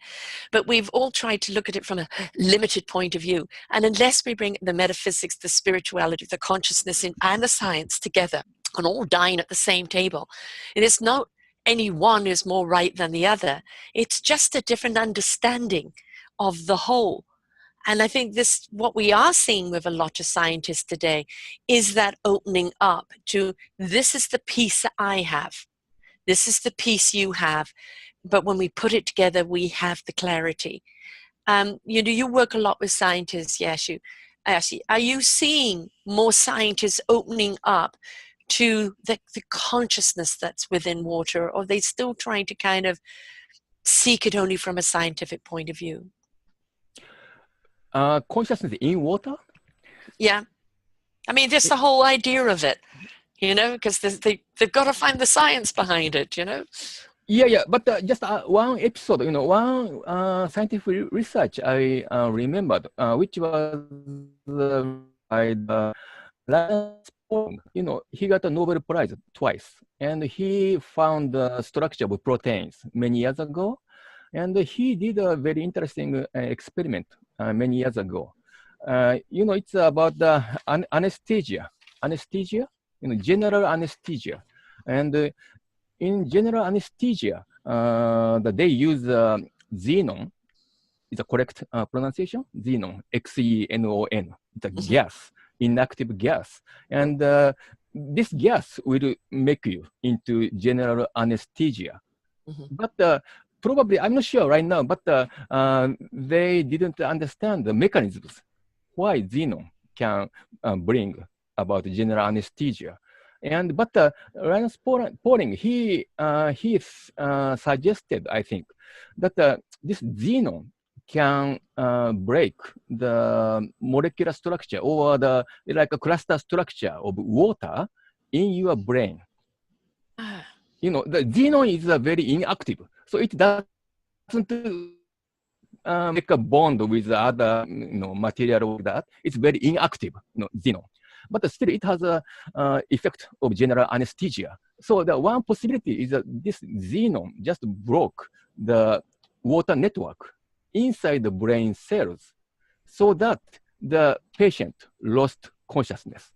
[SPEAKER 1] but we've all tried to look at it from a limited point of view. And unless we bring the metaphysics, the spirituality, the consciousness and the science together and all dine at the same table, it is not any one is more right than the other. It's just a different understanding of the whole. And I think what we are seeing with a lot of scientists today is that opening up to, this is the piece that I have. This is the piece you have. But when we put it together, we have the clarity. You know, you work a lot with scientists, Yasu. Are you seeing more scientists opening up to the consciousness that's within water, or are they still trying to kind of seek it only from a scientific point of view?
[SPEAKER 2] Consciousness in water?
[SPEAKER 1] Yeah. I mean, just the whole idea of it, you know, because they've got to find the science behind it, you know?
[SPEAKER 2] Yeah. But just one episode, you know, one scientific research I remembered, which was by the Lance Pauling. You know, he got a Nobel Prize twice, and he found the structure of proteins many years ago. And he did a very interesting experiment many years ago. You know, it's about the anesthesia, you know, general anesthesia. And in general anesthesia, they use xenon. Is the correct pronunciation? Xenon, Xenon. It's a gas, inactive gas. And this gas will make you into general anesthesia. But probably, I'm not sure right now, but they didn't understand the mechanisms why xenon can bring about general anesthesia. But Lance Pauling, he suggested, I think, that this xenon can break the molecular structure or the like a cluster structure of water in your brain. You know, the xenon is very inactive, so it doesn't make a bond with other, you know, material like that. It's very inactive, you know, xenon. but still it has a effect of general anesthesia. So the one possibility is that this xenon just broke the water network inside the brain cells so that the patient lost consciousness.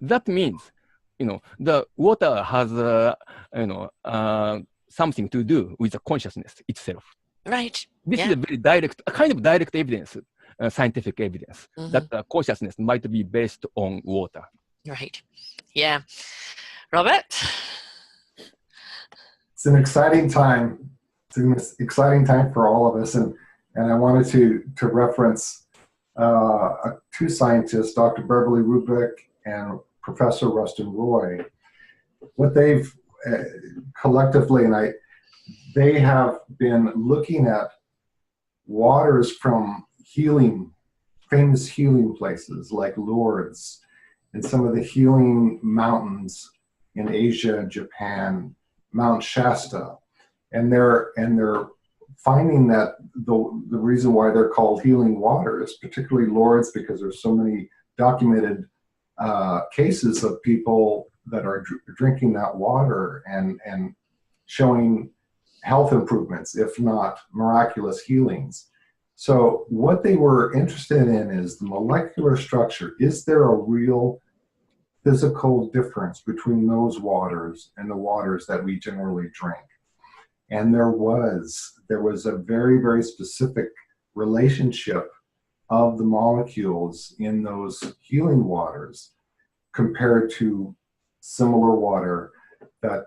[SPEAKER 2] That means, the water has, something to do with the consciousness itself.
[SPEAKER 1] Right.
[SPEAKER 2] This
[SPEAKER 1] Yeah.
[SPEAKER 2] is a very direct, a kind of direct evidence, scientific evidence that consciousness might be based on water.
[SPEAKER 1] Right. Yeah. Robert?
[SPEAKER 3] It's an exciting time. It's an exciting time for all of us, and I wanted to reference two scientists, Dr. Beverly Rubik and Professor Rustin Roy. What they've collectively, they have been looking at waters from famous healing places like Lourdes and some of the healing mountains in Asia and Japan, Mount Shasta, and they're finding that the reason why they're called healing waters, particularly Lourdes, because there's so many documented cases of people that are drinking that water and showing health improvements, if not miraculous healings. So what they were interested in is the molecular structure. Is there a real physical difference between those waters and the waters that we generally drink? And there was a very, very specific relationship of the molecules in those healing waters compared to similar water that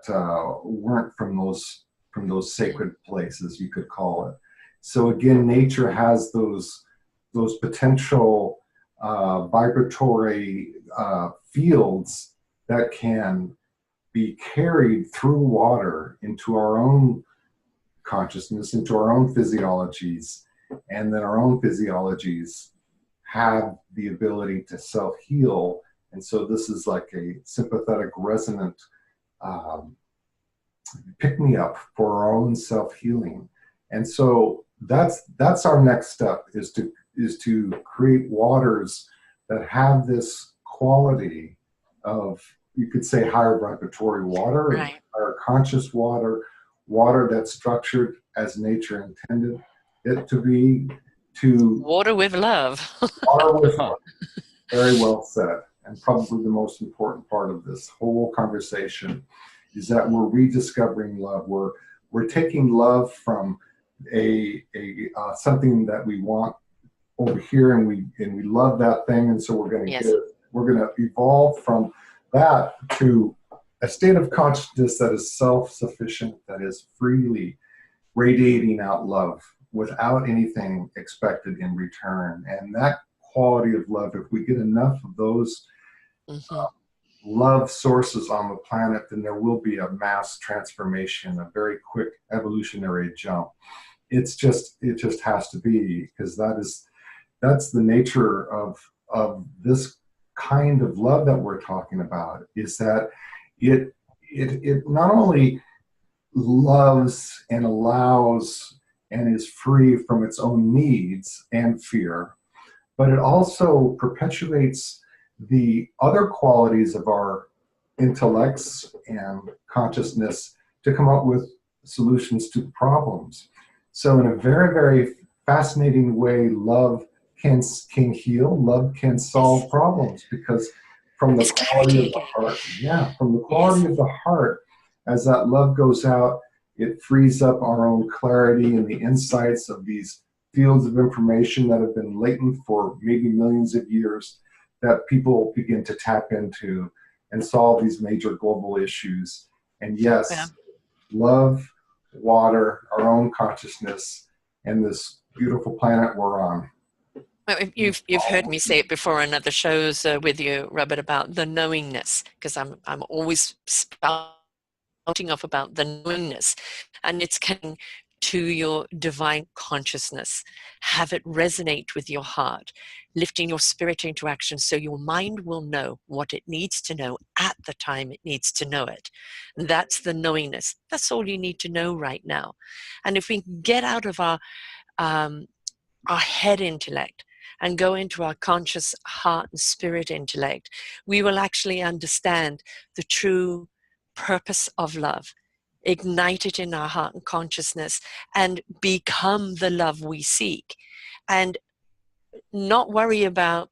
[SPEAKER 3] weren't from those sacred places, you could call it. So again, nature has those potential vibratory fields that can be carried through water into our own consciousness, into our own physiologies, and then our own physiologies have the ability to self-heal. And so this is like a sympathetic resonant pick-me-up for our own self-healing. And so that's our next step, is to create waters that have this quality of, you could say, higher vibratory water,
[SPEAKER 1] Right.
[SPEAKER 3] higher conscious water that's structured as nature intended it to be, to
[SPEAKER 1] Water with love.
[SPEAKER 3] water with love. Very well said. And probably the most important part of this whole conversation is that we're rediscovering love. We're taking love from a something that we want over here, and we love that thing, and so we're going to we're going to evolve from that to a state of consciousness that is self-sufficient, that is freely radiating out love without anything expected in return. And that quality of love, if we get enough of those love sources on the planet, then there will be a mass transformation, a very quick evolutionary jump. It just has to be, because that's the nature of this kind of love that we're talking about, is that it not only loves and allows and is free from its own needs and fear, but it also perpetuates the other qualities of our intellects and consciousness to come up with solutions to problems. So in a very, very fascinating way, love can heal, love can solve problems, because from the quality of the heart, from the quality of the heart, as that love goes out, it frees up our own clarity and the insights of these fields of information that have been latent for maybe millions of years, that people begin to tap into and solve these major global issues. And yes, love, water, our own consciousness, and this beautiful planet we're on.
[SPEAKER 1] Well, you've heard me say it before in other shows with you, Robert, about the knowingness, because I'm always spouting off about the knowingness, and it's coming to your divine consciousness. Have it resonate with your heart, lifting your spirit into action, so your mind will know what it needs to know at the time it needs to know it. And that's the knowingness. That's all you need to know right now. And if we get out of our head intellect and go into our conscious heart and spirit intellect, we will actually understand the true purpose of love, ignite it in our heart and consciousness, and become the love we seek, and not worry about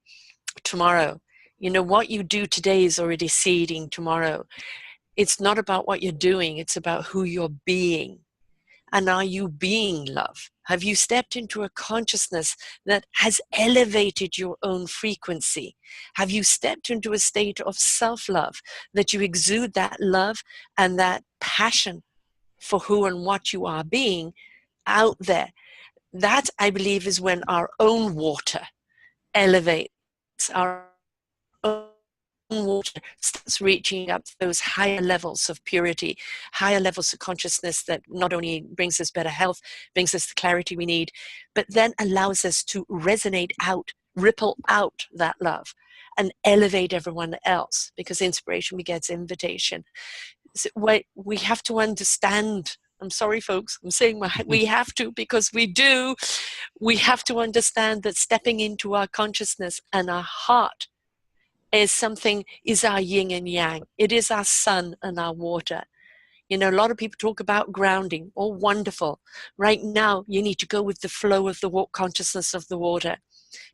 [SPEAKER 1] tomorrow. You know, what you do today is already seeding tomorrow. It's not about what you're doing, it's about who you're being. And are you being love? Have you stepped into a consciousness that has elevated your own frequency? Have you stepped into a state of self-love, that you exude that love and that passion for who and what you are being out there? That, I believe, is when our own water elevates, our own water starts reaching up those higher levels of purity, higher levels of consciousness that not only brings us better health, brings us the clarity we need, but then allows us to resonate out, ripple out that love and elevate everyone else, because inspiration begets invitation. So we have to understand, I'm sorry folks, I'm saying we have to, because we do, we have to understand that stepping into our consciousness and our heart is our yin and yang. It is our sun and our water. You know, a lot of people talk about grounding. Oh, wonderful. Right now, you need to go with the flow of the consciousness of the water.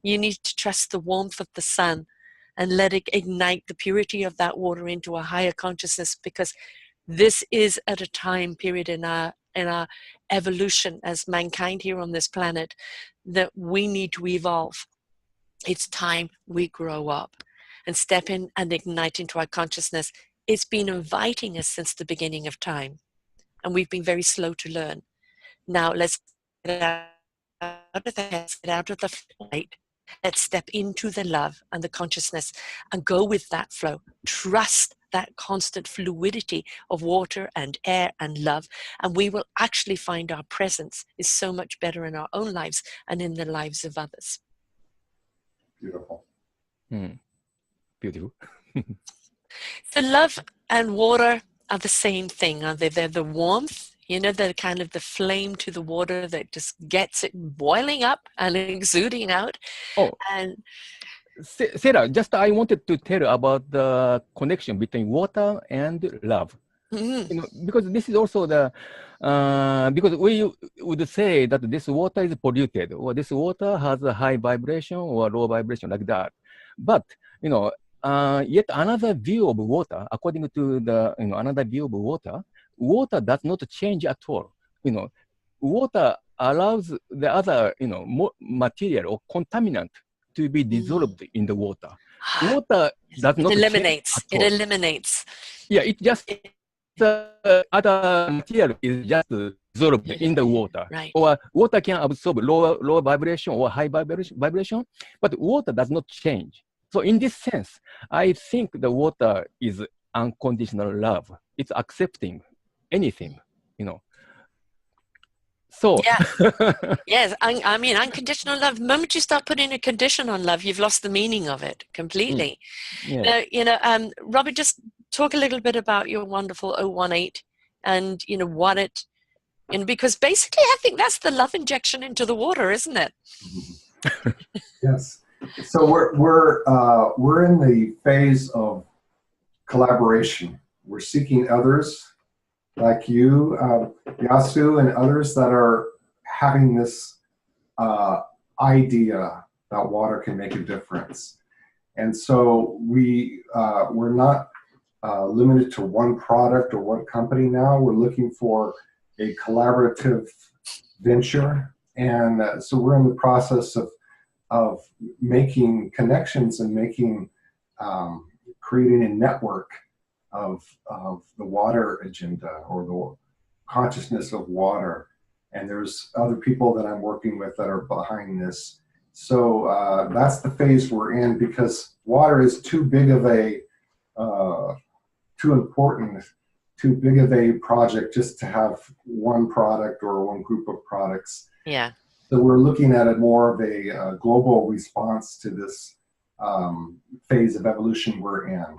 [SPEAKER 1] You need to trust the warmth of the sun and let it ignite the purity of that water into a higher consciousness, because this is at a time period in our evolution as mankind here on this planet that we need to evolve. It's time we grow up and step in and ignite into our consciousness. It's been inviting us since the beginning of time, and we've been very slow to learn. Now let's get out of the head, get out of the flight. Let's step into the love and the consciousness and go with that flow. Trust that constant fluidity of water and air and love, and we will actually find our presence is so much better in our own lives and in the lives of others.
[SPEAKER 3] Beautiful.
[SPEAKER 2] Beautiful.
[SPEAKER 1] So love and water are the same thing, aren't they? They're the warmth, you know, the kind of the flame to the water that just gets it boiling up and exuding out.
[SPEAKER 2] Oh,
[SPEAKER 1] and
[SPEAKER 2] Sarah, just I wanted to tell about the connection between water and love. You know, because this is also the because we would say that this water is polluted, or this water has a high vibration or low vibration, like that. But you know, yet another view of water, according to the another view of water, water does not change at all. You know, water allows the other material or contaminant to be dissolved in the water. Water does not change at all.
[SPEAKER 1] It eliminates.
[SPEAKER 2] Yeah, it just other material is just dissolved in the water.
[SPEAKER 1] Right.
[SPEAKER 2] Or water can absorb low vibration or high vibration, but water does not change. So in this sense, I think the water is unconditional love. It's accepting anything, you know. So
[SPEAKER 1] yeah. Yes, I mean, unconditional love. The moment you start putting a condition on love, you've lost the meaning of it completely.
[SPEAKER 2] Yeah.
[SPEAKER 1] Now, Robert, just talk a little bit about your wonderful 018 and, what it, because basically I think that's the love injection into the water, isn't it?
[SPEAKER 3] Yes. So we're in the phase of collaboration. We're seeking others like you, Yasu, and others that are having this idea that water can make a difference. And so we're not limited to one product or one company now. We're looking for a collaborative venture. And so we're in the process of making connections and creating a network of the water agenda, or the consciousness of water. And there's other people that I'm working with that are behind this. So that's the phase we're in, because water is too big of a, too big of a project just to have one product or one group of products.
[SPEAKER 1] Yeah.
[SPEAKER 3] So we're looking at it more of a global response to this phase of evolution we're in.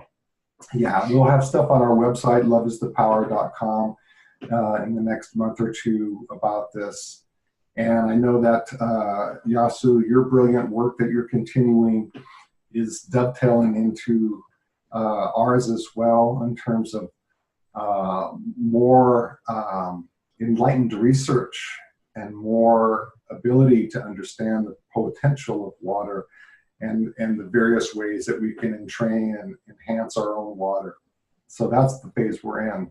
[SPEAKER 3] Yeah, we'll have stuff on our website, loveisthepower.com, in the next month or two about this. And I know that Yasu, your brilliant work that you're continuing is dovetailing into ours as well in terms of more enlightened research and more ability to understand the potential of water and the various ways that we can entrain and enhance our own water. So that's the phase we're in.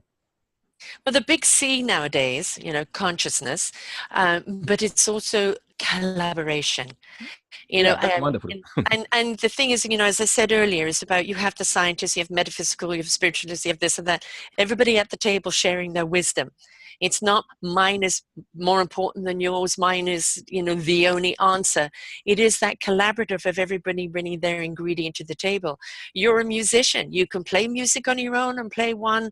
[SPEAKER 1] Well, the big C nowadays, you know, consciousness, but it's also collaboration. You know,
[SPEAKER 2] that's wonderful.
[SPEAKER 1] and the thing is, you know, as I said earlier, is about you have the scientists, you have metaphysical, you have spiritualists, you have this and that. Everybody at the table sharing their wisdom. It's not mine is more important than yours. Mine is, you know, the only answer. It is that collaborative of everybody bringing their ingredient to the table. You're a musician. You can play music on your own and play one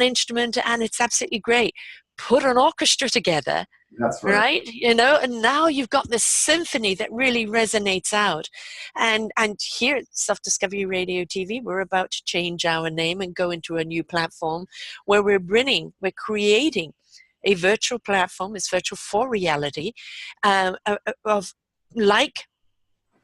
[SPEAKER 1] instrument, and it's absolutely great. Put an orchestra together.
[SPEAKER 3] That's right.
[SPEAKER 1] Right, you know, and now you've got this symphony that really resonates out. And here at Self Discovery Radio TV, we're about to change our name and go into a new platform where we're creating a virtual platform. It's virtual for reality, of like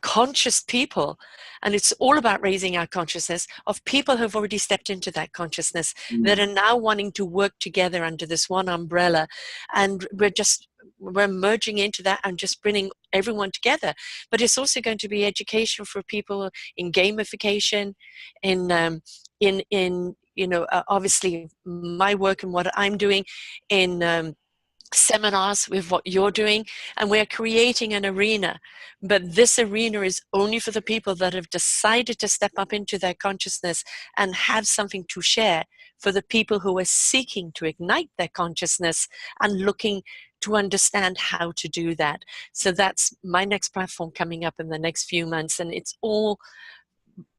[SPEAKER 1] conscious people, and it's all about raising our consciousness of people who've already stepped into that consciousness that are now wanting to work together under this one umbrella, and we're merging into that and just bringing everyone together. But it's also going to be education for people in gamification, in you know, obviously my work and what I'm doing in seminars with what you're doing, and we're creating an arena. But this arena is only for the people that have decided to step up into their consciousness and have something to share, for the people who are seeking to ignite their consciousness and looking to understand how to do that. So that's my next platform coming up in the next few months, and it's all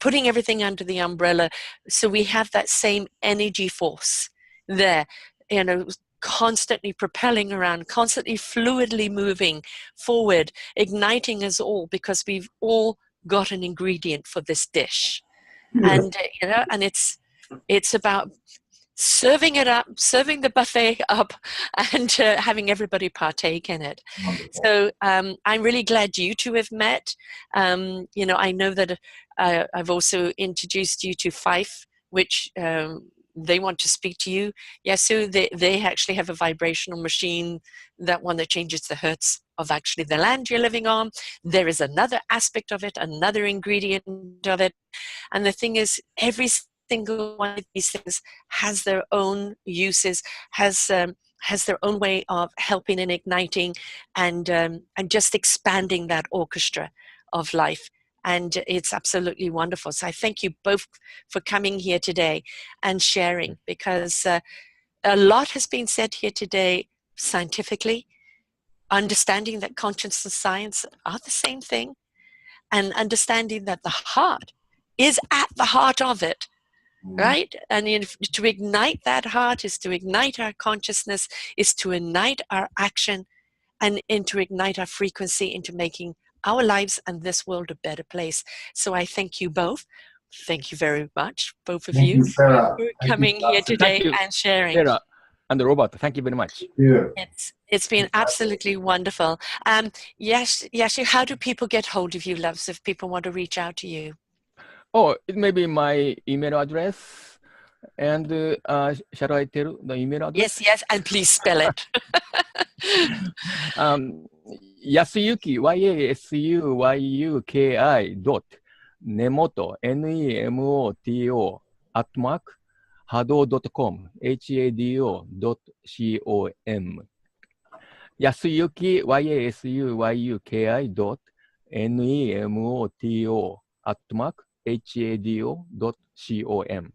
[SPEAKER 1] putting everything under the umbrella so we have that same energy force there, you know, constantly propelling around, constantly fluidly moving forward, igniting us all, because we've all got an ingredient for this dish. And you know, and it's about serving it up, serving the buffet up, and having everybody partake in it.
[SPEAKER 3] Wonderful.
[SPEAKER 1] So I'm really glad you two have met. You know, I know that I've also introduced you to Fife, which they want to speak to you. Yeah, so they actually have a vibrational machine, that one that changes the hertz of actually the land you're living on. There is another aspect of it, another ingredient of it. And the thing is, every single one of these things has their own uses, has their own way of helping and igniting and just expanding that orchestra of life. And it's absolutely wonderful. So I thank you both for coming here today and sharing, because a lot has been said here today scientifically, understanding that consciousness and science are the same thing, and understanding that the heart is at the heart of it. Right? And to ignite that heart is to ignite our consciousness, is to ignite our action, and to ignite our frequency into making our lives and this world a better place. So I thank you both. Thank you very much, both of
[SPEAKER 3] Thank
[SPEAKER 1] you,
[SPEAKER 3] you, Sarah.
[SPEAKER 1] for coming here today and sharing.
[SPEAKER 2] Sarah and Robert, thank you very much.
[SPEAKER 3] Yeah.
[SPEAKER 1] It's been absolutely wonderful. Yes, how do people get hold of you, loves, if people want to reach out to you?
[SPEAKER 2] Oh, it may be my email address. And shall I tell the email address?
[SPEAKER 1] Yes, and please spell it.
[SPEAKER 2] Yasuyuki, Yasuyuki dot Nemoto, Nemoto, @hado.com, hado.com. Yasuyuki, Yasuyuki dot Nemoto, hado.com.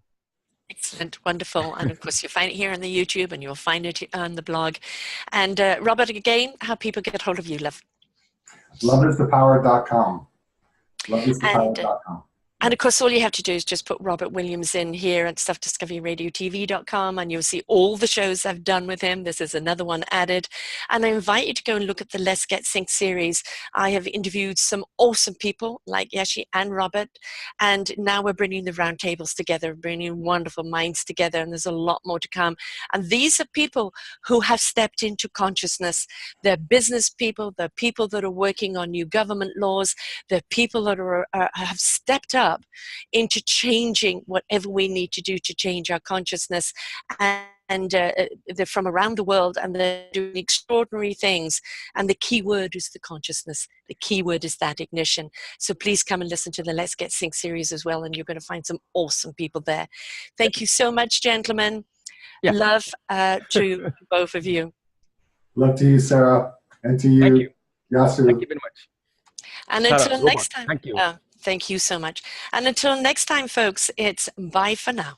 [SPEAKER 1] Excellent, wonderful. And of course, you'll find it here on the YouTube, and you'll find it on the blog. And Robert, again, how people get hold of you, love?
[SPEAKER 3] Loveisthepower.com. Loveisthepower.com.
[SPEAKER 1] And of course, all you have to do is just put Robert Williams in here at selfdiscoveryradiotv.com and you'll see all the shows I've done with him. This is another one added. And I invite you to go and look at the Let's Get Synced series. I have interviewed some awesome people like Yashi and Robert. And now we're bringing the roundtables together, bringing wonderful minds together. And there's a lot more to come. And these are people who have stepped into consciousness. They're business people. They're people that are working on new government laws. They're people that have stepped up into changing whatever we need to do to change our consciousness, and they're from around the world and they're doing extraordinary things, and the key word is the consciousness. The key word is that ignition. So please come and listen to the Let's Get Synced series as well, and you're going to find some awesome people there. Thank you so much, gentlemen.
[SPEAKER 2] Yeah.
[SPEAKER 1] Love to both of you.
[SPEAKER 3] Love to you, Sarah, and to you,
[SPEAKER 2] Thank you.
[SPEAKER 3] Yasu.
[SPEAKER 2] Thank you very much.
[SPEAKER 1] And
[SPEAKER 2] Sarah,
[SPEAKER 1] until
[SPEAKER 2] Robert,
[SPEAKER 1] next time.
[SPEAKER 2] thank you.
[SPEAKER 1] Thank you so much. And until next time, folks, it's bye for now.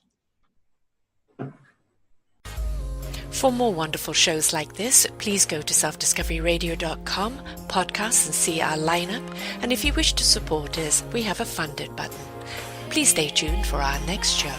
[SPEAKER 1] For more wonderful shows like this, please go to selfdiscoveryradio.com, podcasts, and see our lineup. And if you wish to support us, we have a funded button. Please stay tuned for our next show.